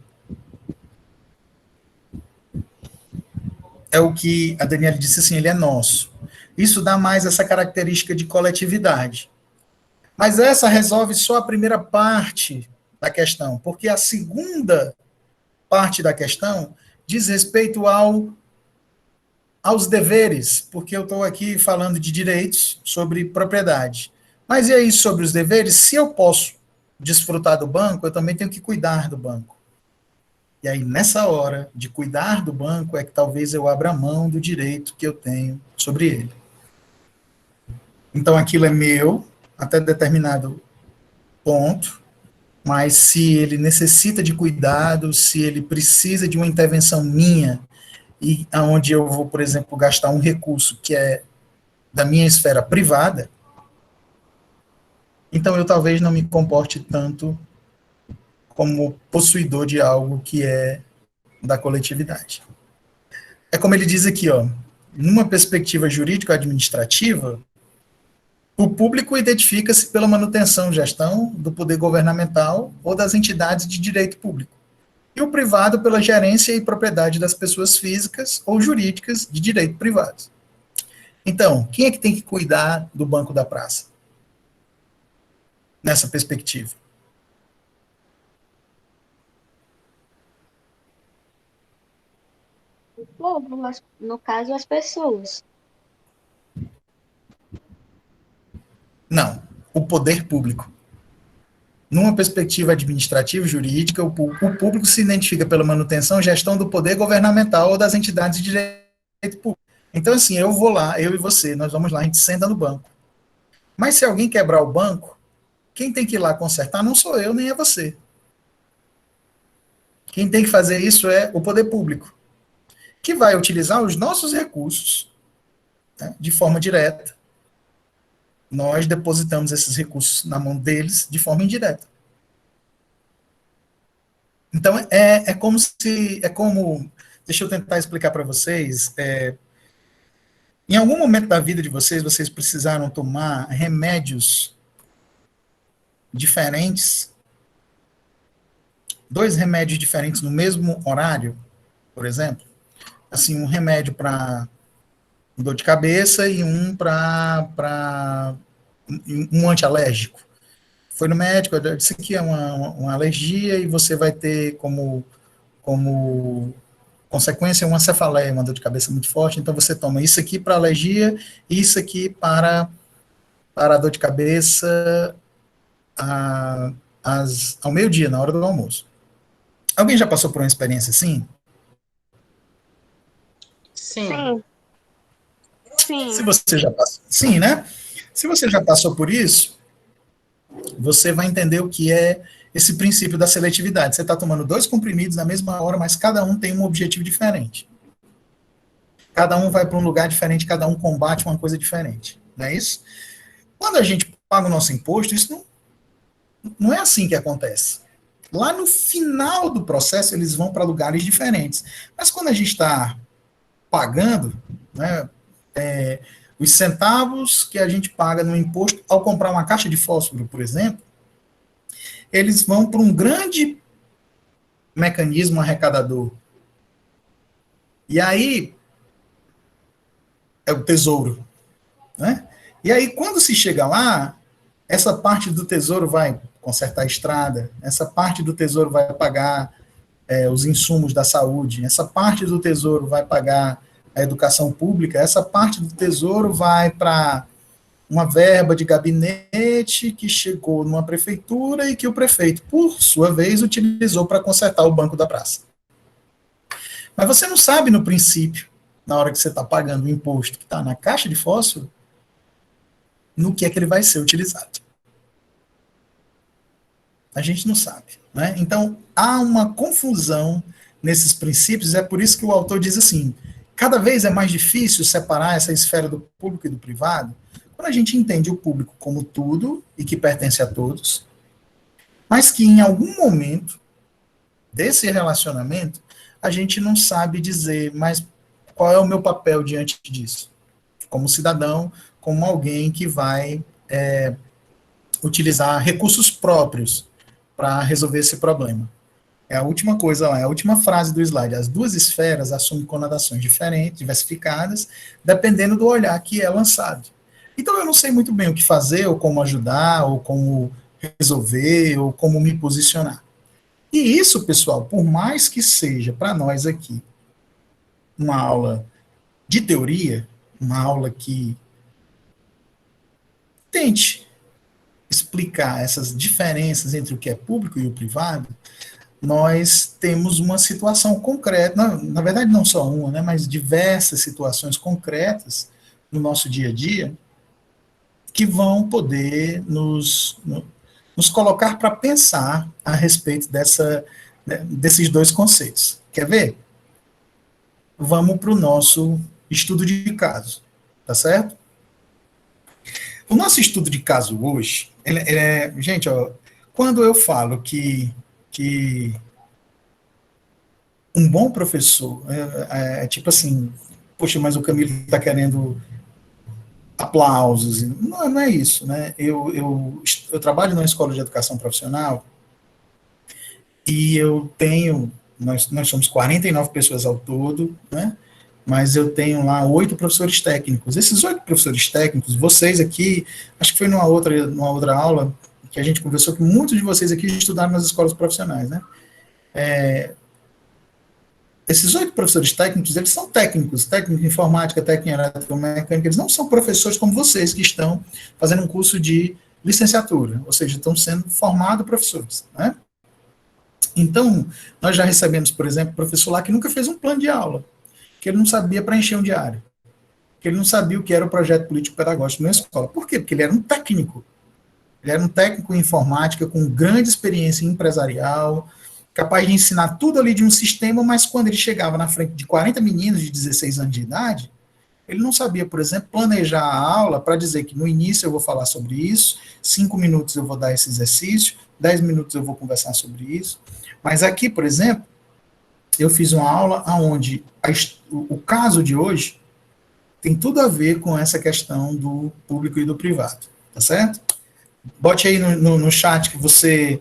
É o que a Daniela disse assim, ele é nosso. Isso dá mais essa característica de coletividade. Mas essa resolve só a primeira parte da questão, porque a segunda parte da questão diz respeito aos deveres, porque eu estou aqui falando de direitos sobre propriedade. Mas e aí sobre os deveres? Se eu posso desfrutar do banco, eu também tenho que cuidar do banco. E aí, nessa hora de cuidar do banco, é que talvez eu abra mão do direito que eu tenho sobre ele. Então, aquilo é meu, até determinado ponto, mas se ele necessita de cuidado, se ele precisa de uma intervenção minha, e onde eu vou, por exemplo, gastar um recurso que é da minha esfera privada, então eu talvez não me comporte tanto como possuidor de algo que é da coletividade. É como ele diz aqui, ó, numa perspectiva jurídico-administrativa, o público identifica-se pela manutenção e gestão do poder governamental ou das entidades de direito público, e o privado pela gerência e propriedade das pessoas físicas ou jurídicas de direito privado. Então, quem é que tem que cuidar do banco da praça? Nessa perspectiva. O povo, no caso, as pessoas. Não, o poder público. Numa perspectiva administrativa e jurídica, o público se identifica pela manutenção e gestão do poder governamental ou das entidades de direito público. Então, assim, eu vou lá, eu e você, nós vamos lá, a gente senta no banco. Mas se alguém quebrar o banco, quem tem que ir lá consertar não sou eu, nem é você. Quem tem que fazer isso é o poder público, que vai utilizar os nossos recursos, né, de forma direta. Nós depositamos esses recursos na mão deles de forma indireta. Então, deixa eu tentar explicar para vocês, em algum momento da vida de vocês, vocês precisaram tomar remédios diferentes, 2 remédios diferentes no mesmo horário, por exemplo, assim, um remédio para dor de cabeça e um para um antialérgico. Foi no médico, eu disse que é uma alergia e você vai ter como consequência uma cefaleia, uma dor de cabeça muito forte, então você toma isso aqui para alergia e isso aqui para a dor de cabeça ao meio-dia, na hora do almoço. Alguém já passou por uma experiência assim? Sim. Sim. Se você já passou, sim, né? Se você já passou por isso, você vai entender o que é esse princípio da seletividade. Você está tomando 2 comprimidos na mesma hora, mas cada um tem um objetivo diferente. Cada um vai para um lugar diferente, cada um combate uma coisa diferente. Não é isso? Quando a gente paga o nosso imposto, isso não é assim que acontece. Lá no final do processo, eles vão para lugares diferentes. Mas quando a gente está pagando, né, os centavos que a gente paga no imposto ao comprar uma caixa de fósforo, por exemplo, eles vão para um grande mecanismo arrecadador. E aí é o tesouro, né? E aí quando se chega lá, essa parte do tesouro vai consertar a estrada, essa parte do tesouro vai pagar os insumos da saúde, essa parte do tesouro vai pagar a educação pública, essa parte do tesouro vai para uma verba de gabinete que chegou numa prefeitura e que o prefeito, por sua vez, utilizou para consertar o banco da praça. Mas você não sabe no princípio, na hora que você está pagando o imposto que está na caixa de fósforo, no que é que ele vai ser utilizado. A gente não sabe, né? Então, há uma confusão nesses princípios, é por isso que o autor diz assim, cada vez é mais difícil separar essa esfera do público e do privado, quando a gente entende o público como tudo e que pertence a todos, mas que em algum momento desse relacionamento, a gente não sabe dizer, mas qual é o meu papel diante disso? Como cidadão, como alguém que vai utilizar recursos próprios para resolver esse problema. É a última coisa lá, é a última frase do slide. As duas esferas assumem conotações diferentes, diversificadas, dependendo do olhar que é lançado. Então eu não sei muito bem o que fazer, ou como ajudar, ou como resolver, ou como me posicionar. E isso, pessoal, por mais que seja para nós aqui uma aula de teoria, uma aula que tente explicar essas diferenças entre o que é público e o privado, nós temos uma situação concreta, na verdade não só uma, né, mas diversas situações concretas no nosso dia a dia que vão poder nos colocar para pensar a respeito desses dois conceitos. Quer ver? Vamos para o nosso estudo de caso, tá certo? O nosso estudo de caso hoje, gente, ó, quando eu falo que um bom professor é tipo assim, poxa, mas o Camilo está querendo aplausos, não é isso, né? Eu trabalho numa escola de educação profissional e nós somos 49 pessoas ao todo, né? Mas eu tenho lá 8 professores técnicos. Esses 8 professores técnicos, vocês aqui, acho que foi numa outra aula que a gente conversou que muitos de vocês aqui estudaram nas escolas profissionais, né? Esses 8 professores técnicos, eles são técnicos, técnico em informática, técnico em eletromecânica, eles não são professores como vocês que estão fazendo um curso de licenciatura, ou seja, estão sendo formados professores, né? Então, nós já recebemos, por exemplo, professor lá que nunca fez um plano de aula, que ele não sabia preencher um diário, que ele não sabia o que era o projeto político-pedagógico na escola. Por quê? Porque ele era um técnico. Ele era um técnico em informática com grande experiência empresarial, capaz de ensinar tudo ali de um sistema, mas quando ele chegava na frente de 40 meninos de 16 anos de idade, ele não sabia, por exemplo, planejar a aula para dizer que no início eu vou falar sobre isso, 5 minutos eu vou dar esse exercício, 10 minutos eu vou conversar sobre isso. Mas aqui, por exemplo, eu fiz uma aula onde o caso de hoje tem tudo a ver com essa questão do público e do privado, tá certo? Bote aí no chat que você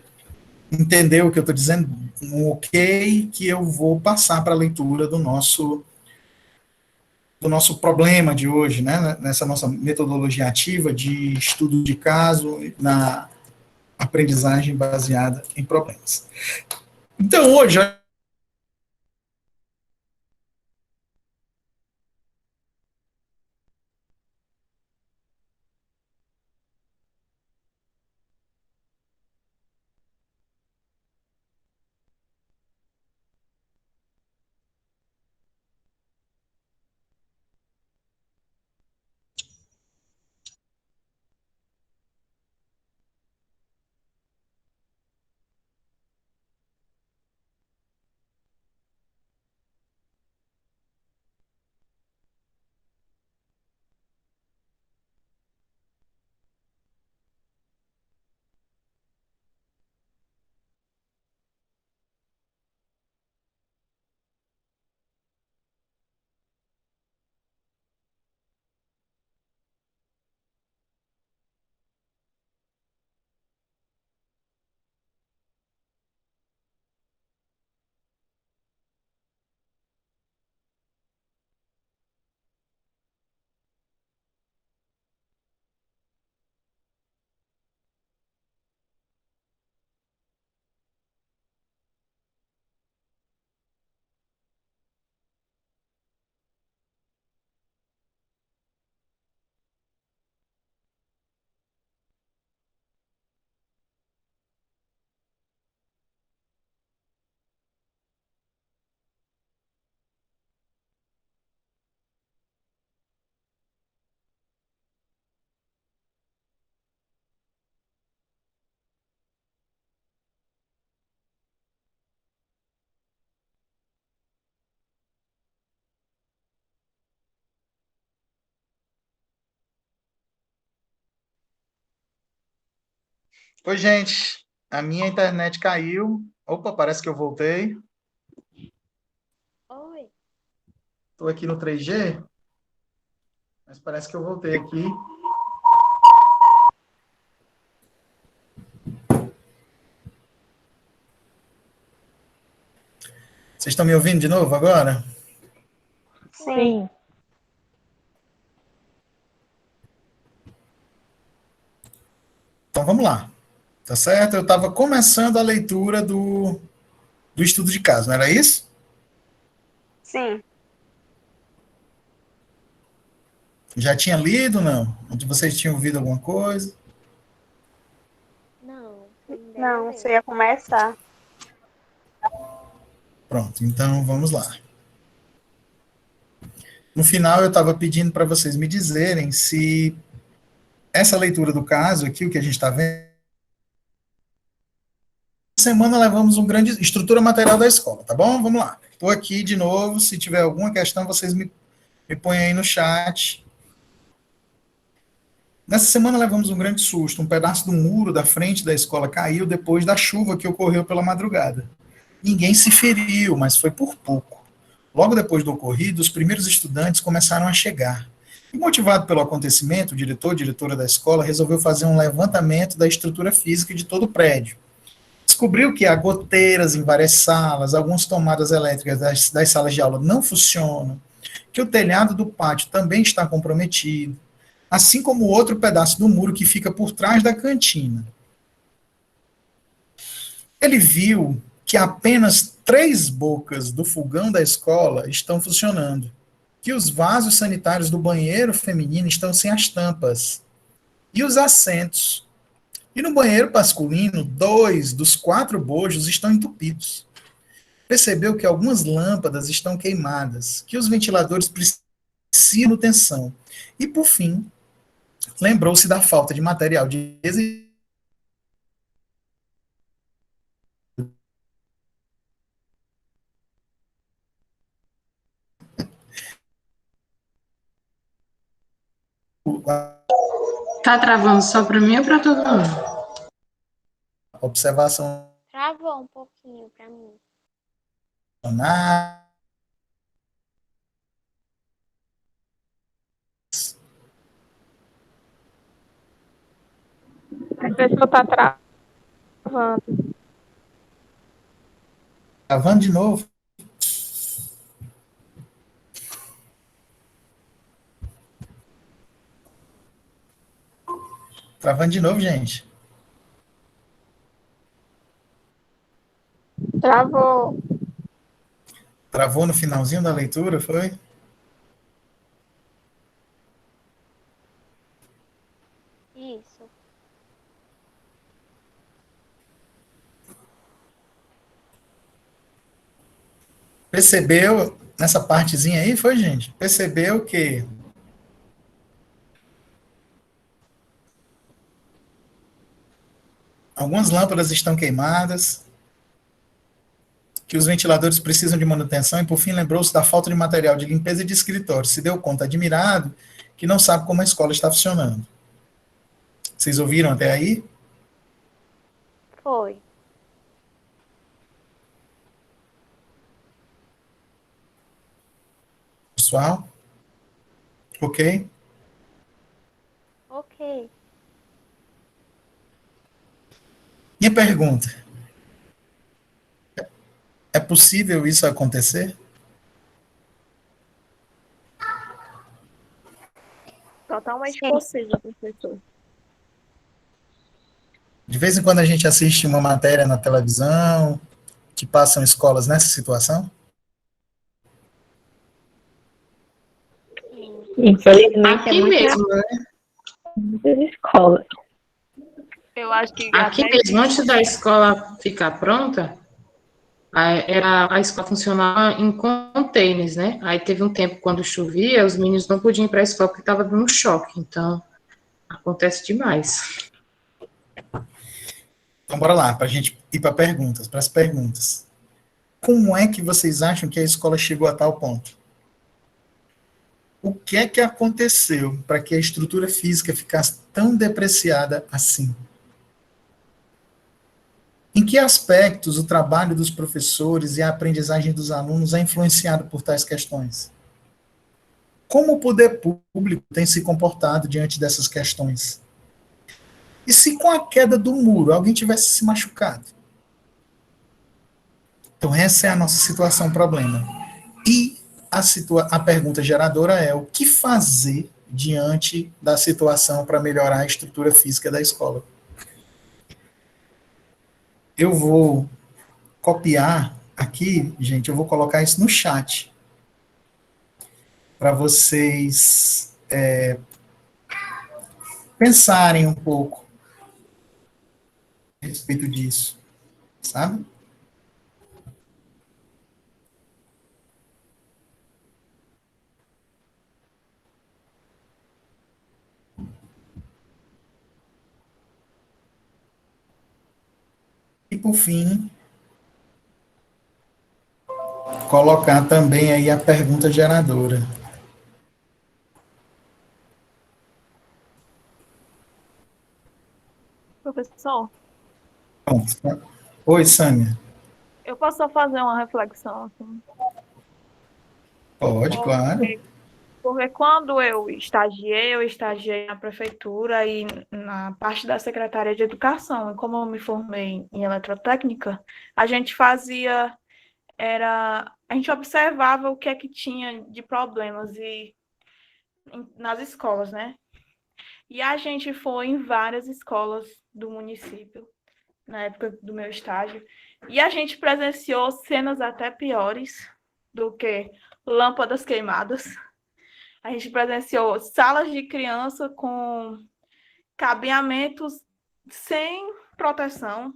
entendeu o que eu estou dizendo, um ok, que eu vou passar para a leitura do nosso problema de hoje, né, nessa nossa metodologia ativa de estudo de caso na aprendizagem baseada em problemas. Então, hoje, Oi, gente. A minha internet caiu. Opa, parece que eu voltei. Oi. Estou aqui no 3G, mas parece que eu voltei aqui. Vocês estão me ouvindo de novo agora? Sim. Então vamos lá. Tá certo? Eu estava começando a leitura do estudo de caso, não era isso? Sim. Já tinha lido, não? Onde vocês tinham ouvido alguma coisa? Não, Não, você ia começar. Pronto, então vamos lá. No final, eu estava pedindo para vocês me dizerem se essa leitura do caso aqui, o que a gente está vendo, semana levamos um grande estrutura material da escola, tá bom? Vamos lá. Estou aqui de novo, se tiver alguma questão, vocês me põem aí no chat. Nessa semana levamos um grande susto, um pedaço do muro da frente da escola caiu depois da chuva que ocorreu pela madrugada. Ninguém se feriu, mas foi por pouco. Logo depois do ocorrido, os primeiros estudantes começaram a chegar. E motivado pelo acontecimento, o diretor e diretora da escola resolveu fazer um levantamento da estrutura física de todo o prédio. Descobriu que há goteiras em várias salas, algumas tomadas elétricas das salas de aula não funcionam, que o telhado do pátio também está comprometido, assim como outro pedaço do muro que fica por trás da cantina. Ele viu que apenas 3 bocas do fogão da escola estão funcionando, que os vasos sanitários do banheiro feminino estão sem as tampas, e os assentos. E no banheiro masculino, 2 dos 4 bojos estão entupidos. Percebeu que algumas lâmpadas estão queimadas, que os ventiladores precisam de manutenção. E, por fim, lembrou-se da falta de material de Tá travando só para mim ou para todo mundo? observação Travou um pouquinho pra mim. na A pessoa tá travando. Gravando de novo. Travando de novo, gente. Travou. Travou no finalzinho da leitura, foi? Isso. Percebeu, nessa partezinha aí, foi, gente? Percebeu que algumas lâmpadas estão queimadas, que os ventiladores precisam de manutenção e, por fim, lembrou-se da falta de material de limpeza e de escritório. Se deu conta, admirado, que não sabe como a escola está funcionando. Vocês ouviram até aí? Foi. Pessoal? Ok? Ok. Minha pergunta: é possível isso acontecer? Totalmente Sim. possível, professor. De vez em quando a gente assiste uma matéria na televisão que passam escolas nessa situação? Infelizmente, Aqui mesmo, né? muitas escolas. Eu acho que Aqui até mesmo, antes da escola ficar pronta, a escola funcionava em containers, né? Aí teve um tempo quando chovia, os meninos não podiam ir para a escola porque estava dando choque. Então, acontece demais. Então, bora lá, para a gente ir para perguntas, para as perguntas. Como é que vocês acham que a escola chegou a tal ponto? O que é que aconteceu para que a estrutura física ficasse tão depreciada assim? Em que aspectos o trabalho dos professores e a aprendizagem dos alunos é influenciado por tais questões? Como o poder público tem se comportado diante dessas questões? E se com a queda do muro alguém tivesse se machucado? Então essa é a nossa situação problema. E a pergunta geradora é: o que fazer diante da situação para melhorar a estrutura física da escola? Eu vou copiar aqui, gente, eu vou colocar isso no chat para vocês pensarem um pouco a respeito disso, sabe? E, por fim, colocar também aí a pergunta geradora. Professor, Pronto. Oi, Sâmia. eu posso só fazer uma reflexão, assim? Pode, claro. Porque quando eu estagiei na prefeitura e na parte da Secretaria de Educação. E como eu me formei em eletrotécnica, a gente a gente observava o que é que tinha de problemas nas escolas, né? E a gente foi em várias escolas do município, na época do meu estágio, e a gente presenciou cenas até piores do que lâmpadas queimadas. A gente presenciou salas de criança com cabeamentos sem proteção,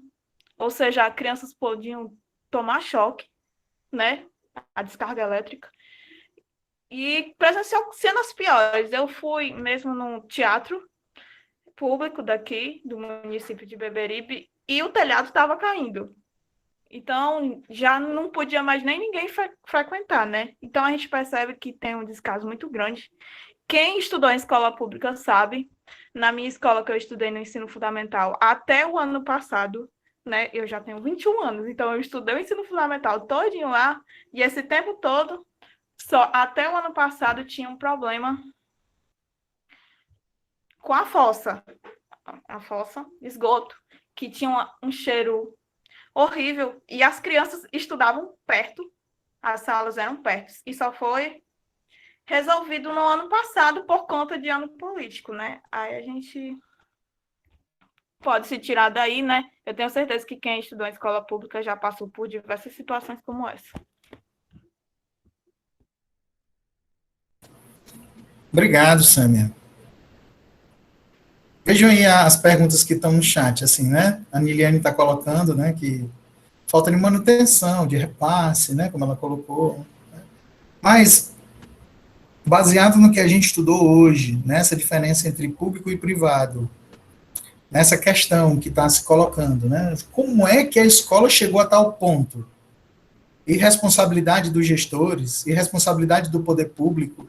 ou seja, crianças podiam tomar choque, né? A descarga elétrica. E presenciou cenas piores. Eu fui mesmo num teatro público daqui, do município de Beberibe, e o telhado estava caindo. Então, já não podia mais nem ninguém frequentar, né? Então, a gente percebe que tem um descaso muito grande. Quem estudou em escola pública sabe, na minha escola que eu estudei no ensino fundamental, até o ano passado, né? Eu já tenho 21 anos, então eu estudei o ensino fundamental todinho lá, e esse tempo todo, só até o ano passado tinha um problema com a fossa esgoto, que tinha um cheiro horrível, e as crianças estudavam perto, as salas eram perto, e só foi resolvido no ano passado por conta de ano político, né? Aí a gente pode se tirar daí, né? Eu tenho certeza que quem estudou em escola pública já passou por diversas situações como essa. Obrigado, Sâmia. Vejam aí as perguntas que estão no chat, assim, né? A Niliane está colocando, né, que falta de manutenção, de repasse, né, como ela colocou. Mas, baseado no que a gente estudou hoje, nessa diferença entre público e privado, nessa questão que está se colocando, né, como é que a escola chegou a tal ponto? Irresponsabilidade dos gestores, irresponsabilidade do poder público,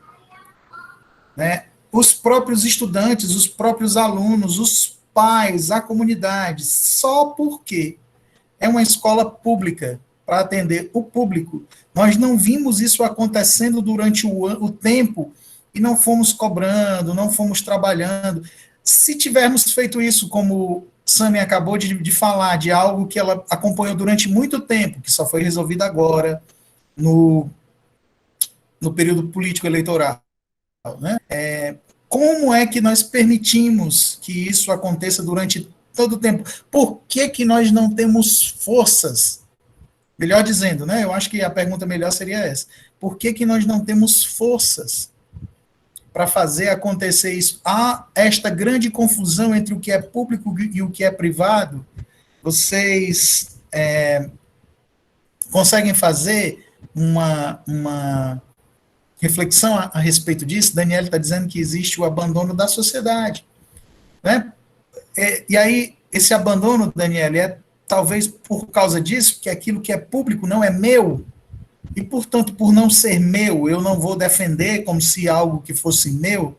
né? Os próprios estudantes, os próprios alunos, os pais, a comunidade, só porque é uma escola pública para atender o público. Nós não vimos isso acontecendo durante o tempo e não fomos cobrando, não fomos trabalhando. Se tivermos feito isso, como Sâmia acabou de falar, de algo que ela acompanhou durante muito tempo, que só foi resolvido agora, no período político-eleitoral, né? Como é que nós permitimos que isso aconteça durante todo o tempo? Por que que nós não temos forças? Melhor dizendo, né? Eu acho que a pergunta melhor seria essa. Por que que nós não temos forças para fazer acontecer isso? Há esta grande confusão entre o que é público e o que é privado. Vocês conseguem fazer uma reflexão a respeito disso? Daniela está dizendo que existe o abandono da sociedade, né? E aí, esse abandono, Daniela, é talvez por causa disso, que aquilo que é público não é meu, e, portanto, por não ser meu, eu não vou defender como se algo que fosse meu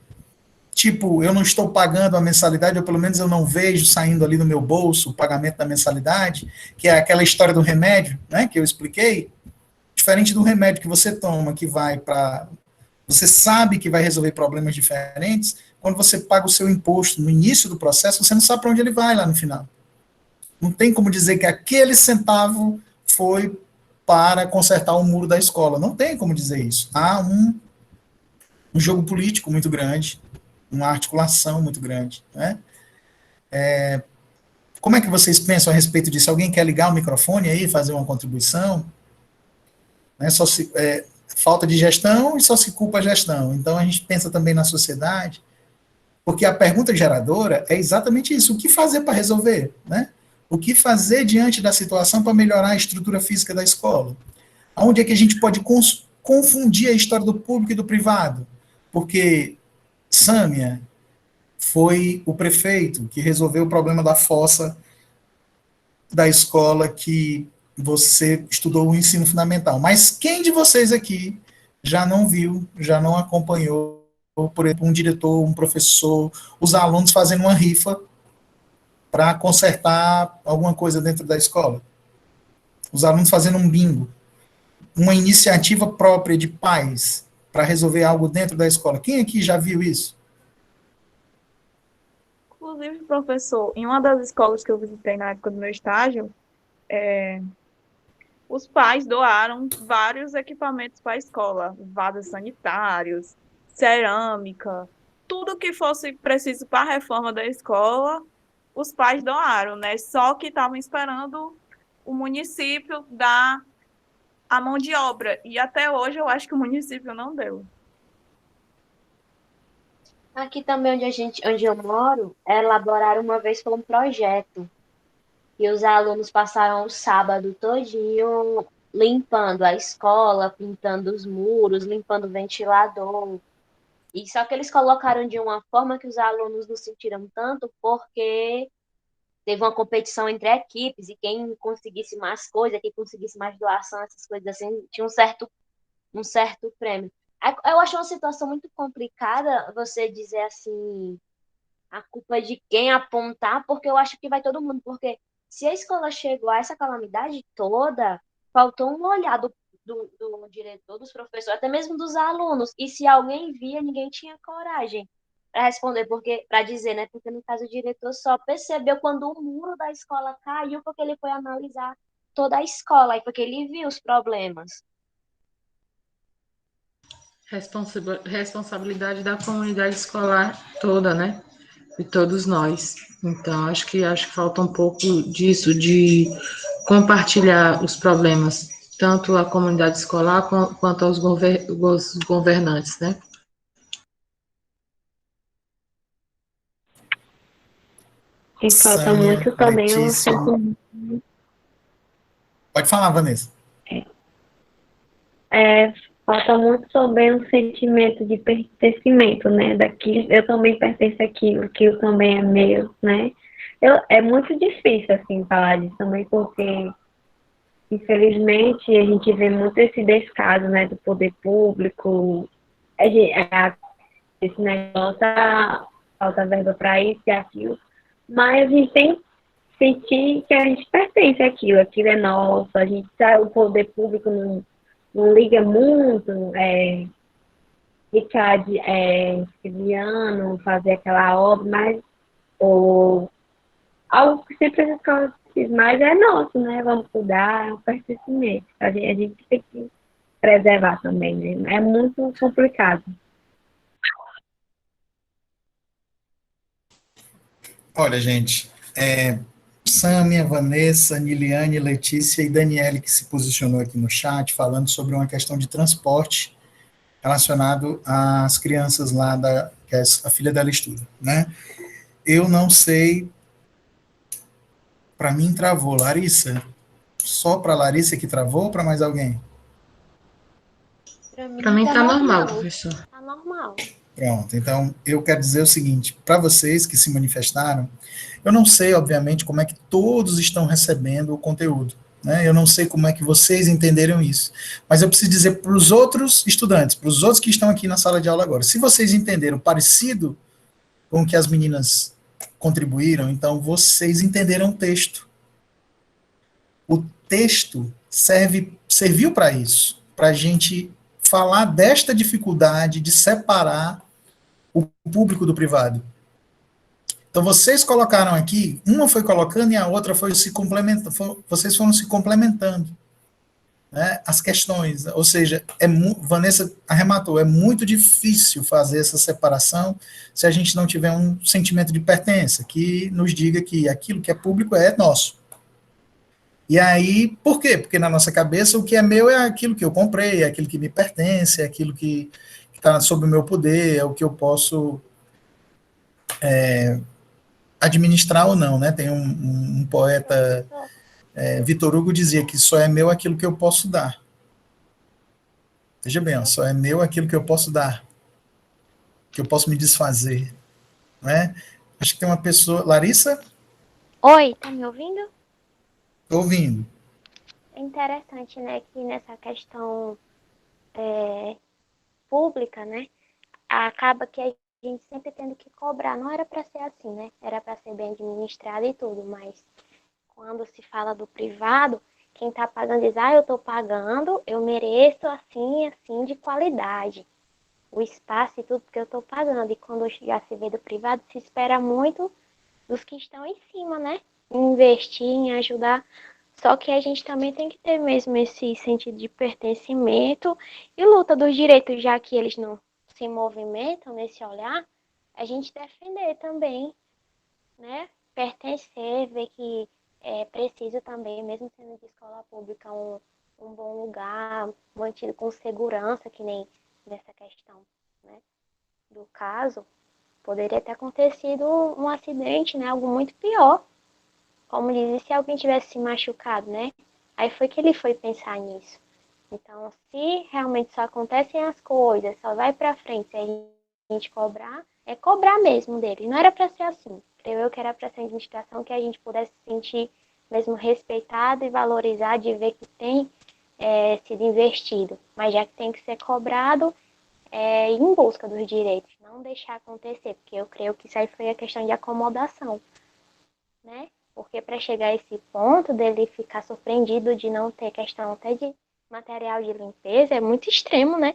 tipo, eu não estou pagando a mensalidade, ou pelo menos eu não vejo saindo ali no meu bolso o pagamento da mensalidade, que é aquela história do remédio, né, que eu expliquei, diferente do remédio que você toma, que vai para... Você sabe que vai resolver problemas diferentes, quando você paga o seu imposto no início do processo, você não sabe para onde ele vai lá no final. Não tem como dizer que aquele centavo foi para consertar o muro da escola. Não tem como dizer isso. Há um jogo político muito grande, uma articulação muito grande. Né? Como é que vocês pensam a respeito disso? Alguém quer ligar o microfone aí, fazer uma contribuição? Né? Falta de gestão e só se culpa a gestão. Então, a gente pensa também na sociedade, porque a pergunta geradora é exatamente isso. O que fazer para resolver? Né? O que fazer diante da situação para melhorar a estrutura física da escola? Onde é que a gente pode confundir a história do público e do privado? Porque Sâmia foi o prefeito que resolveu o problema da fossa da escola que você estudou o ensino fundamental. Mas quem de vocês aqui já não viu, já não acompanhou, por exemplo, um diretor, um professor, os alunos fazendo uma rifa para consertar alguma coisa dentro da escola? Os alunos fazendo um bingo, uma iniciativa própria de pais para resolver algo dentro da escola. Quem aqui já viu isso? Inclusive, professor, em uma das escolas que eu visitei na época do meu estágio, os pais doaram vários equipamentos para a escola, vasos sanitários, cerâmica, tudo que fosse preciso para a reforma da escola, os pais doaram, né? Só que estavam esperando o município dar a mão de obra. E até hoje eu acho que o município não deu. Aqui também onde eu moro, elaboraram uma vez foi um projeto. E os alunos passaram o sábado todinho limpando a escola, pintando os muros, limpando o ventilador. E só que eles colocaram de uma forma que os alunos não sentiram tanto, porque teve uma competição entre equipes, e quem conseguisse mais coisa, quem conseguisse mais doação, essas coisas assim, tinha um certo prêmio. Eu acho uma situação muito complicada você dizer assim, a culpa é de quem apontar, porque eu acho que vai todo mundo, porque se a escola chegou a essa calamidade toda, faltou um olhar do diretor, dos professores, até mesmo dos alunos, e se alguém via, ninguém tinha coragem para responder, porque para dizer, né? Porque no caso o diretor só percebeu quando o muro da escola caiu, porque ele foi analisar toda a escola, e porque ele viu os problemas. Responsabilidade da comunidade escolar toda, né? De todos nós. Então, acho que falta um pouco disso, de compartilhar os problemas, tanto a comunidade escolar quanto aos governantes, né? E falta Sâmia, muito também o Letícia. Pode falar, Vanessa. Falta muito também um sentimento de pertencimento, né? Eu também pertenço àquilo, aquilo também é meu, né? É muito difícil, assim, falar disso também, porque, infelizmente, a gente vê muito esse descaso, né, do poder público, esse negócio, falta verba para isso e aquilo, mas a gente tem que sentir que a gente pertence àquilo, aquilo é nosso, a gente sabe, o poder público não liga muito, ficar escreviando, fazer aquela obra, mas algo que sempre as escolas precisam mais é nosso, né? Vamos cuidar, é um pertencimento. A gente tem que preservar também, né? É muito complicado. Olha, gente, Sâmia, Vanessa, Niliane, Letícia e Daniele, que se posicionou aqui no chat, falando sobre uma questão de transporte relacionado às crianças lá, que a filha dela estuda, né? Eu não sei, para mim travou. Larissa? Só para Larissa que travou ou para mais alguém? Para mim tá normal, professor. Tá normal. Pronto, então eu quero dizer o seguinte, para vocês que se manifestaram, eu não sei, obviamente, como é que todos estão recebendo o conteúdo, né? Eu não sei como é que vocês entenderam isso, mas eu preciso dizer para os outros estudantes, para os outros que estão aqui na sala de aula agora, se vocês entenderam parecido com o que as meninas contribuíram, então vocês entenderam o texto. O texto serviu para isso, para a gente falar desta dificuldade de separar o público do privado. Então, vocês colocaram aqui, uma foi colocando e a outra foi se complementando, vocês foram se complementando, né, as questões, ou seja, Vanessa arrematou, é muito difícil fazer essa separação se a gente não tiver um sentimento de pertença, que nos diga que aquilo que é público é nosso. E aí, por quê? Porque na nossa cabeça o que é meu é aquilo que eu comprei, é aquilo que me pertence, é aquilo que está sob o meu poder, é o que eu posso administrar ou não, né? Tem um poeta, Vitor Hugo, dizia que só é meu aquilo que eu posso dar. Veja bem, ó, só é meu aquilo que eu posso dar, que eu posso me desfazer, né? Acho que tem uma pessoa, Larissa? Oi, tá me ouvindo? Estou ouvindo. É interessante, né, que nessa questão pública, né, acaba que a gente sempre tendo que cobrar. Não era para ser assim, né? Era para ser bem administrado e tudo, mas quando se fala do privado, quem tá pagando diz, eu tô pagando, eu mereço assim, assim, de qualidade. O espaço e tudo porque eu tô pagando. E quando já se vê do privado, se espera muito dos que estão em cima, né? Em investir, em ajudar. Só que a gente também tem que ter mesmo esse sentido de pertencimento e luta dos direitos, já que eles não se movimentam nesse olhar, a gente defender também, né? Pertencer, ver que é preciso também, mesmo sendo de escola pública, um bom lugar, mantido com segurança, que nem nessa questão, né? Do caso, poderia ter acontecido um acidente, né? Algo muito pior. Como diz, se alguém tivesse se machucado, né? Aí foi que ele foi pensar nisso. Então, se realmente só acontecem as coisas, só vai pra frente, se a gente cobrar, é cobrar mesmo dele. Não era pra ser assim. Eu que era pra ser uma administração que a gente pudesse se sentir mesmo respeitado e valorizado de ver que tem sido investido. Mas já que tem que ser cobrado, ir em busca dos direitos, não deixar acontecer, porque eu creio que isso aí foi a questão de acomodação, né? Porque para chegar a esse ponto dele ficar surpreendido de não ter questão até de material de limpeza, é muito extremo, né?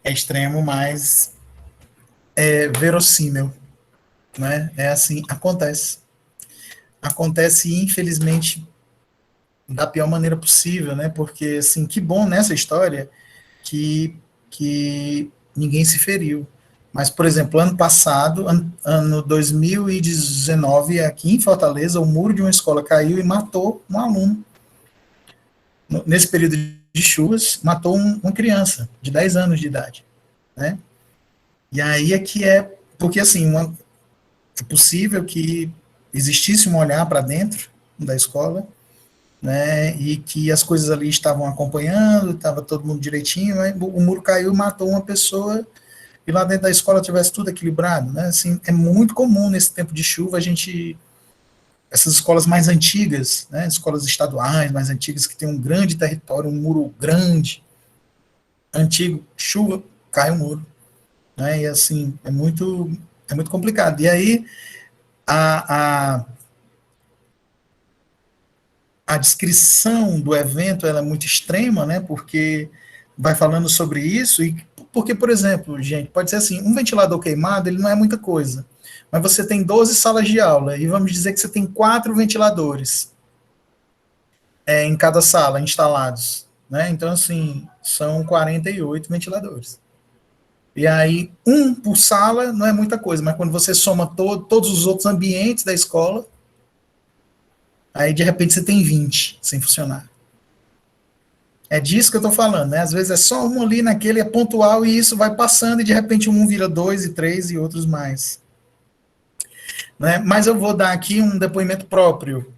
É extremo, mas é verossímil, né? É assim, acontece. Acontece, infelizmente, da pior maneira possível, né? Porque, assim, que bom nessa história que ninguém se feriu. Mas, por exemplo, ano passado, ano 2019, aqui em Fortaleza, o muro de uma escola caiu e matou um aluno. Nesse período de chuvas, matou uma criança de 10 anos de idade, né? E aí é que porque assim, é possível que existisse um olhar para dentro da escola, né, e que as coisas ali estavam acompanhando, estava todo mundo direitinho, aí o muro caiu e matou uma pessoa, e lá dentro da escola tivesse tudo equilibrado, né, assim, é muito comum nesse tempo de chuva essas escolas mais antigas, né, escolas estaduais mais antigas, que tem um grande território, um muro grande, antigo, chuva, cai o muro, né, e assim, é muito complicado, e aí a descrição do evento ela é muito extrema, né, porque vai falando sobre isso, e porque, por exemplo, gente, pode ser assim, um ventilador queimado, ele não é muita coisa, mas você tem 12 salas de aula, e vamos dizer que você tem 4 ventiladores em cada sala instalados, né, então, assim, são 48 ventiladores. E aí, um por sala não é muita coisa, mas quando você soma todos os outros ambientes da escola, aí de repente você tem 20 sem funcionar. É disso que eu estou falando, né? Às vezes é só um ali naquele, é pontual, e isso vai passando, e de repente um vira 2 e 3 e outros mais. Né? Mas eu vou dar aqui um depoimento próprio,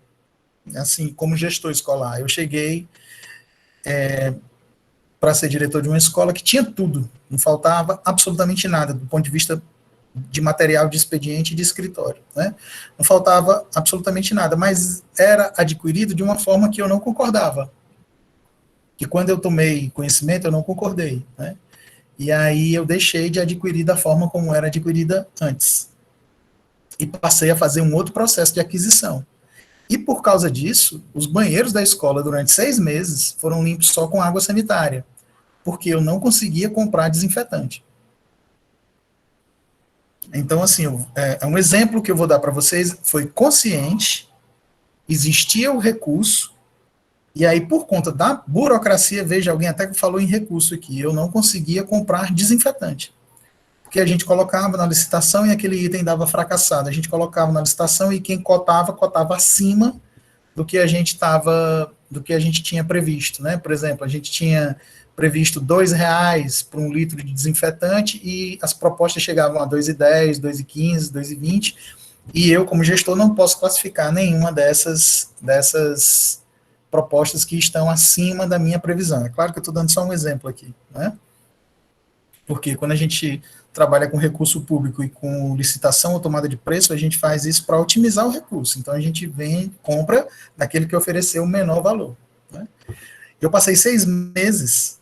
assim, como gestor escolar. Eu cheguei para ser diretor de uma escola que tinha tudo, não faltava absolutamente nada, do ponto de vista de material de expediente e de escritório, né? Não faltava absolutamente nada, mas era adquirido de uma forma que eu não concordava. que quando eu tomei conhecimento eu não concordei, né? E aí eu deixei de adquirir da forma como era adquirida antes. E passei a fazer um outro processo de aquisição. E por causa disso, os banheiros da escola durante 6 meses foram limpos só com água sanitária, porque eu não conseguia comprar desinfetante. Então, assim, é um exemplo que eu vou dar para vocês, foi consciente, existia o recurso, e aí, por conta da burocracia, veja, alguém até falou em recurso aqui, eu não conseguia comprar desinfetante. Porque a gente colocava na licitação e aquele item dava fracassado. A gente colocava na licitação e quem cotava, cotava acima do que a gente tinha previsto, né? Por exemplo, a gente tinha previsto R$ 2 por 1 litro de desinfetante e as propostas chegavam a R$ 2,10, R$ 2,15, R$ 2,20, e eu, como gestor, não posso classificar nenhuma dessas propostas que estão acima da minha previsão. É claro que eu estou dando só um exemplo aqui, né? Porque quando a gente trabalha com recurso público e com licitação ou tomada de preço, a gente faz isso para otimizar o recurso. Então, a gente compra daquele que ofereceu o menor valor, né? Eu passei 6 meses,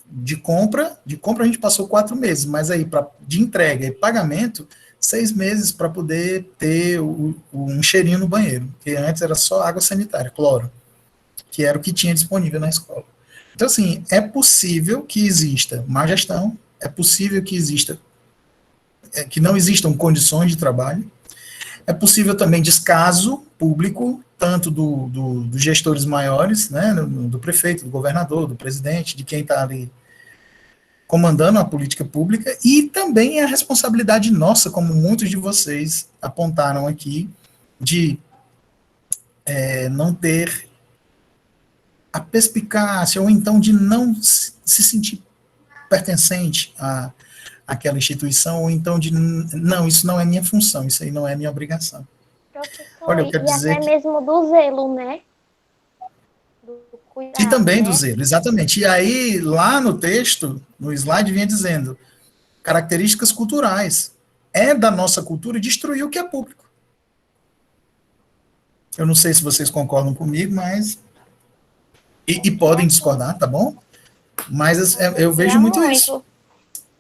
de compra a gente passou 4 meses, mas aí de entrega e pagamento, 6 meses para poder ter um cheirinho no banheiro, porque antes era só água sanitária, cloro, que era o que tinha disponível na escola. Então, assim, é possível que exista má gestão, é possível que que não existam condições de trabalho, é possível também descaso público, tanto dos gestores maiores, né, do prefeito, do governador, do presidente, de quem está ali comandando a política pública, e também a responsabilidade nossa, como muitos de vocês apontaram aqui, de não ter a perspicácia, ou então de não se sentir pertencente àquela instituição, ou então de, não, isso não é minha função, isso aí não é minha obrigação. Professor, Olha, eu quero dizer até mesmo do zelo, né? Do cuidado, e também do né? zelo, exatamente. E aí, lá no texto, no slide, vinha dizendo, características culturais. É da nossa cultura destruir o que é público. Eu não sei se vocês concordam comigo, mas... E podem discordar, tá bom? Mas eu vejo muito isso.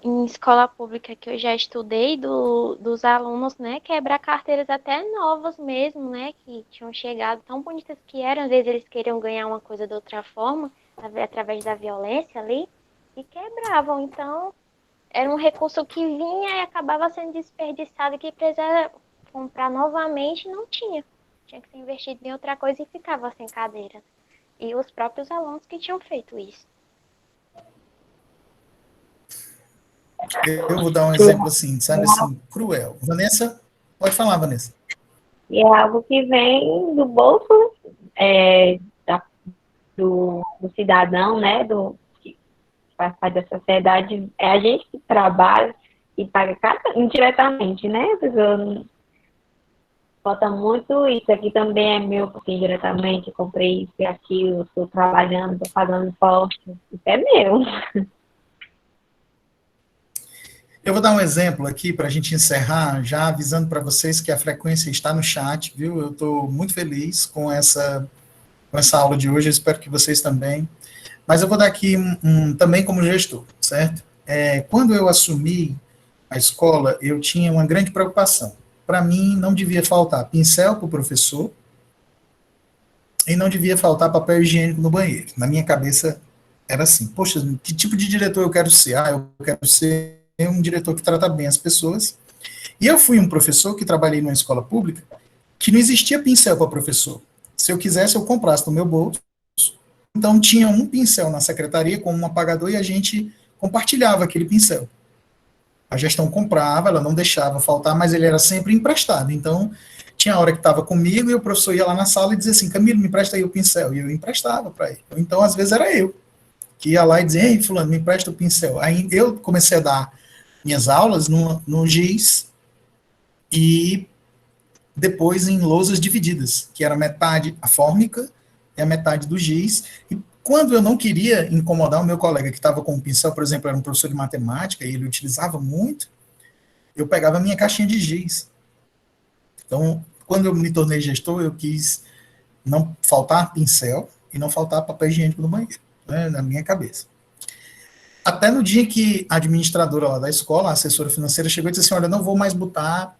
Em escola pública que eu já estudei, dos alunos, né, quebrar carteiras até novas mesmo, né, que tinham chegado, tão bonitas que eram, às vezes eles queriam ganhar uma coisa de outra forma, através da violência ali, e quebravam. Então, era um recurso que vinha e acabava sendo desperdiçado, que precisava comprar novamente, não tinha. Tinha que ser investido em outra coisa e ficava sem cadeira. E os próprios alunos que tinham feito isso. Eu vou dar um exemplo assim, sabe, assim, cruel. Vanessa, pode falar, Vanessa. E é algo que vem do bolso do cidadão, né, que faz parte da sociedade. É a gente que trabalha e paga indiretamente, né? Falta muito isso. Aqui também é meu, porque indiretamente eu comprei isso e aquilo, estou trabalhando, estou pagando impostos. Isso é meu. Eu vou dar um exemplo aqui para a gente encerrar, já avisando para vocês que a frequência está no chat, viu? Eu estou muito feliz com essa aula de hoje, eu espero que vocês também. Mas eu vou dar aqui também como gestor, certo? Quando eu assumi a escola, eu tinha uma grande preocupação. Para mim, não devia faltar pincel para o professor e não devia faltar papel higiênico no banheiro. Na minha cabeça, era assim, poxa, que tipo de diretor eu quero ser? Eu quero ser um diretor que trata bem as pessoas. E eu fui um professor que trabalhei numa escola pública que não existia pincel para professor. Se eu quisesse, eu comprasse no meu bolso. Então, tinha um pincel na secretaria com um apagador e a gente compartilhava aquele pincel. A gestão comprava, ela não deixava faltar, mas ele era sempre emprestado. Então, tinha hora que estava comigo e o professor ia lá na sala e dizia assim, Camilo, me empresta aí o pincel. E eu emprestava para ele. Então, às vezes, era eu que ia lá e dizia, ei, fulano, me empresta o pincel. Aí eu comecei a dar minhas aulas no giz e depois em lousas divididas, que era metade a fórmica e a metade do giz. E quando eu não queria incomodar o meu colega que estava com um pincel, por exemplo, era um professor de matemática e ele utilizava muito, eu pegava a minha caixinha de giz. Então, quando eu me tornei gestor, eu quis não faltar pincel e não faltar papel higiênico no banheiro, né, na minha cabeça. Até no dia que a administradora lá da escola, a assessora financeira, chegou e disse assim, olha, não vou mais botar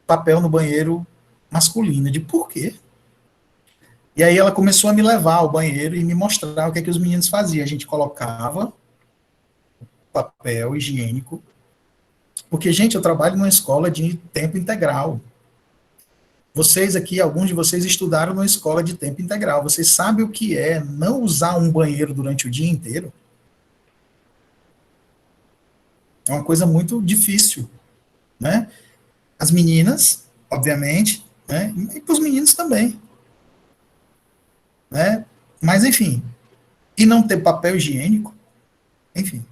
papel no banheiro masculino. Eu digo, por quê? E aí ela começou a me levar ao banheiro e me mostrar o que é que os meninos faziam. A gente colocava papel higiênico, porque, gente, eu trabalho numa escola de tempo integral. Vocês aqui, alguns de vocês estudaram numa escola de tempo integral. Vocês sabem o que é não usar um banheiro durante o dia inteiro? É uma coisa muito difícil, né? As meninas, obviamente, né? E para os meninos também, né? Mas, enfim, e não ter papel higiênico, enfim.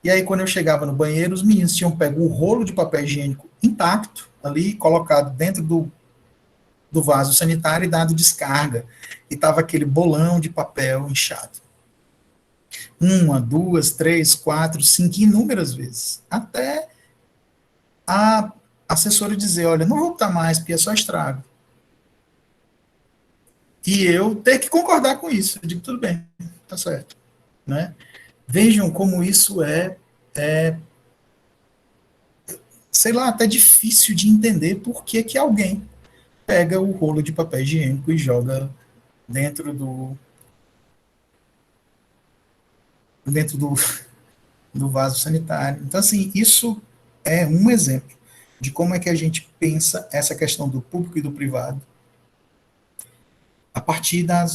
E aí, quando eu chegava no banheiro, os meninos tinham pego o rolo de papel higiênico intacto, ali, colocado dentro do vaso sanitário e dado descarga. E tava aquele bolão de papel inchado. 1, 2, 3, 4, 5, inúmeras vezes. Até a assessora dizer, olha, não vou botar mais, porque é só estrago. E eu ter que concordar com isso. Eu digo, tudo bem, tá certo. Né? Vejam como isso sei lá, até difícil de entender por que alguém pega o rolo de papel higiênico e joga dentro do vaso sanitário. Então, assim, isso é um exemplo de como é que a gente pensa essa questão do público e do privado a partir da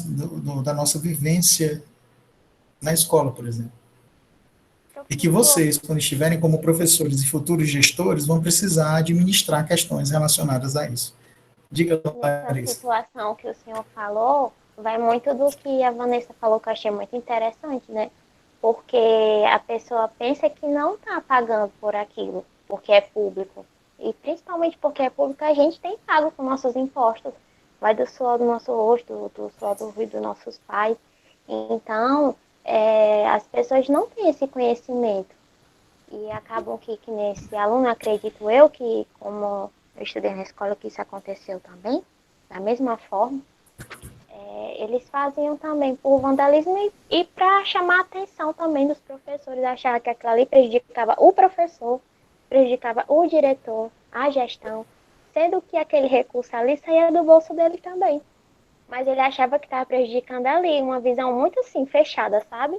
nossa vivência na escola, por exemplo. E que vocês, quando estiverem como professores e futuros gestores, vão precisar administrar questões relacionadas a isso. Diga, Nessa Larissa. situação que o senhor falou, vai muito do que a Vanessa falou, que eu achei muito interessante, né? Porque a pessoa pensa que não está pagando por aquilo, porque é público. E principalmente porque é público, a gente tem pago com nossos impostos. Vai do suor do nosso rosto, do suor dos nossos pais. Então, as pessoas não têm esse conhecimento. E acabam que nesse aluno, acredito eu, que como eu estudei na escola que isso aconteceu também, da mesma forma, eles faziam também por vandalismo e para chamar a atenção também dos professores, achavam que aquilo ali prejudicava o professor, prejudicava o diretor, a gestão, sendo que aquele recurso ali saía do bolso dele também. Mas ele achava que estava prejudicando ali, uma visão muito assim, fechada, sabe?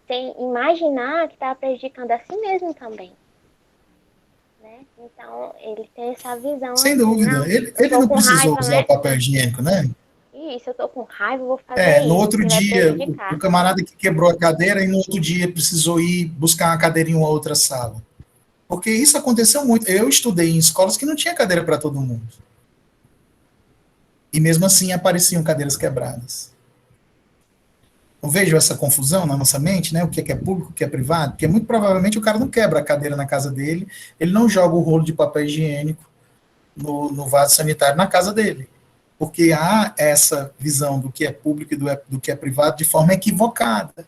Sem imaginar que estava prejudicando a si mesmo também. Né? Então, ele tem essa visão. Sem assim, dúvida. Ele não precisou usar o papel higiênico, né? Isso, eu tô com raiva, vou fazer isso. No outro dia, o camarada que quebrou a cadeira e no outro dia precisou ir buscar uma cadeira em uma outra sala. Porque isso aconteceu muito. Eu estudei em escolas que não tinha cadeira para todo mundo. E mesmo assim apareciam cadeiras quebradas. Eu vejo essa confusão na nossa mente, né? O que é público, o que é privado, porque muito provavelmente o cara não quebra a cadeira na casa dele, ele não joga o rolo de papel higiênico no vaso sanitário na casa dele. Porque há essa visão do que é público e do que é privado de forma equivocada,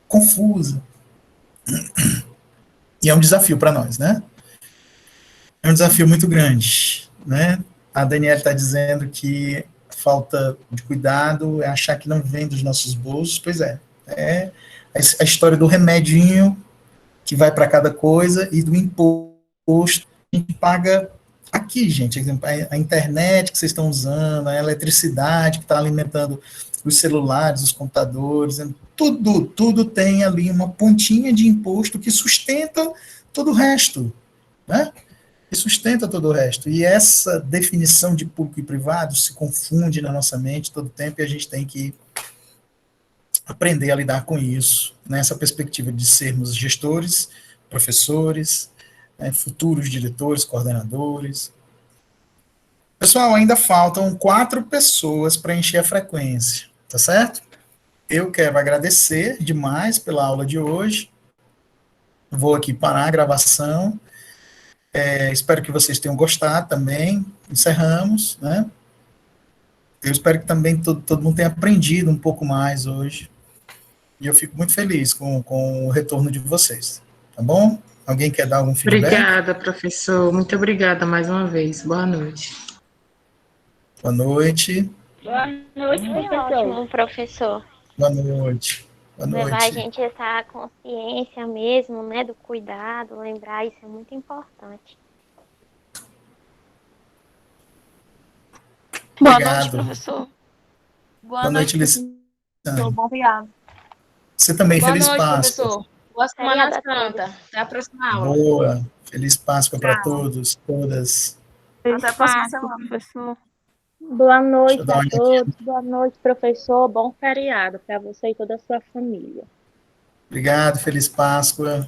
confusa. E é um desafio para nós, né? É um desafio muito grande, né? A Daniela está dizendo que falta de cuidado é achar que não vem dos nossos bolsos. Pois é a história do remedinho que vai para cada coisa e do imposto que a gente paga aqui, gente. A internet que vocês estão usando, a eletricidade que está alimentando os celulares, os computadores, tudo tem ali uma pontinha de imposto que sustenta todo o resto, né? Que sustenta todo o resto. E essa definição de público e privado se confunde na nossa mente todo tempo e a gente tem que aprender a lidar com isso, nessa perspectiva de sermos gestores, professores, futuros diretores, coordenadores. Pessoal, ainda faltam 4 pessoas para encher a frequência, tá certo? Eu quero agradecer demais pela aula de hoje. Vou aqui parar a gravação. Espero que vocês tenham gostado também. Encerramos, né? Eu espero que também todo mundo tenha aprendido um pouco mais hoje. E eu fico muito feliz com o retorno de vocês. Tá bom? Alguém quer dar algum feedback? Obrigada, professor. Muito obrigada mais uma vez. Boa noite. Boa noite. Boa noite, Foi professor. ótimo, professor. Boa noite. Boa Levar a noite. gente essa consciência mesmo, né, do cuidado, lembrar isso é muito importante. Boa noite, Obrigado. professor. Boa noite, Lição. Bom feriado. Você também, Boa feliz noite, Páscoa. professor. Boa Semana Feriado a Santa. todos. Até a próxima aula. Boa. Feliz Páscoa para Tchau. todos, todas. Até a próxima Páscoa, semana. professor. Boa Deixa eu noite dar a uma olhadinha. todos, boa noite, professor. Bom feriado para você e toda a sua família. Obrigado, feliz Páscoa.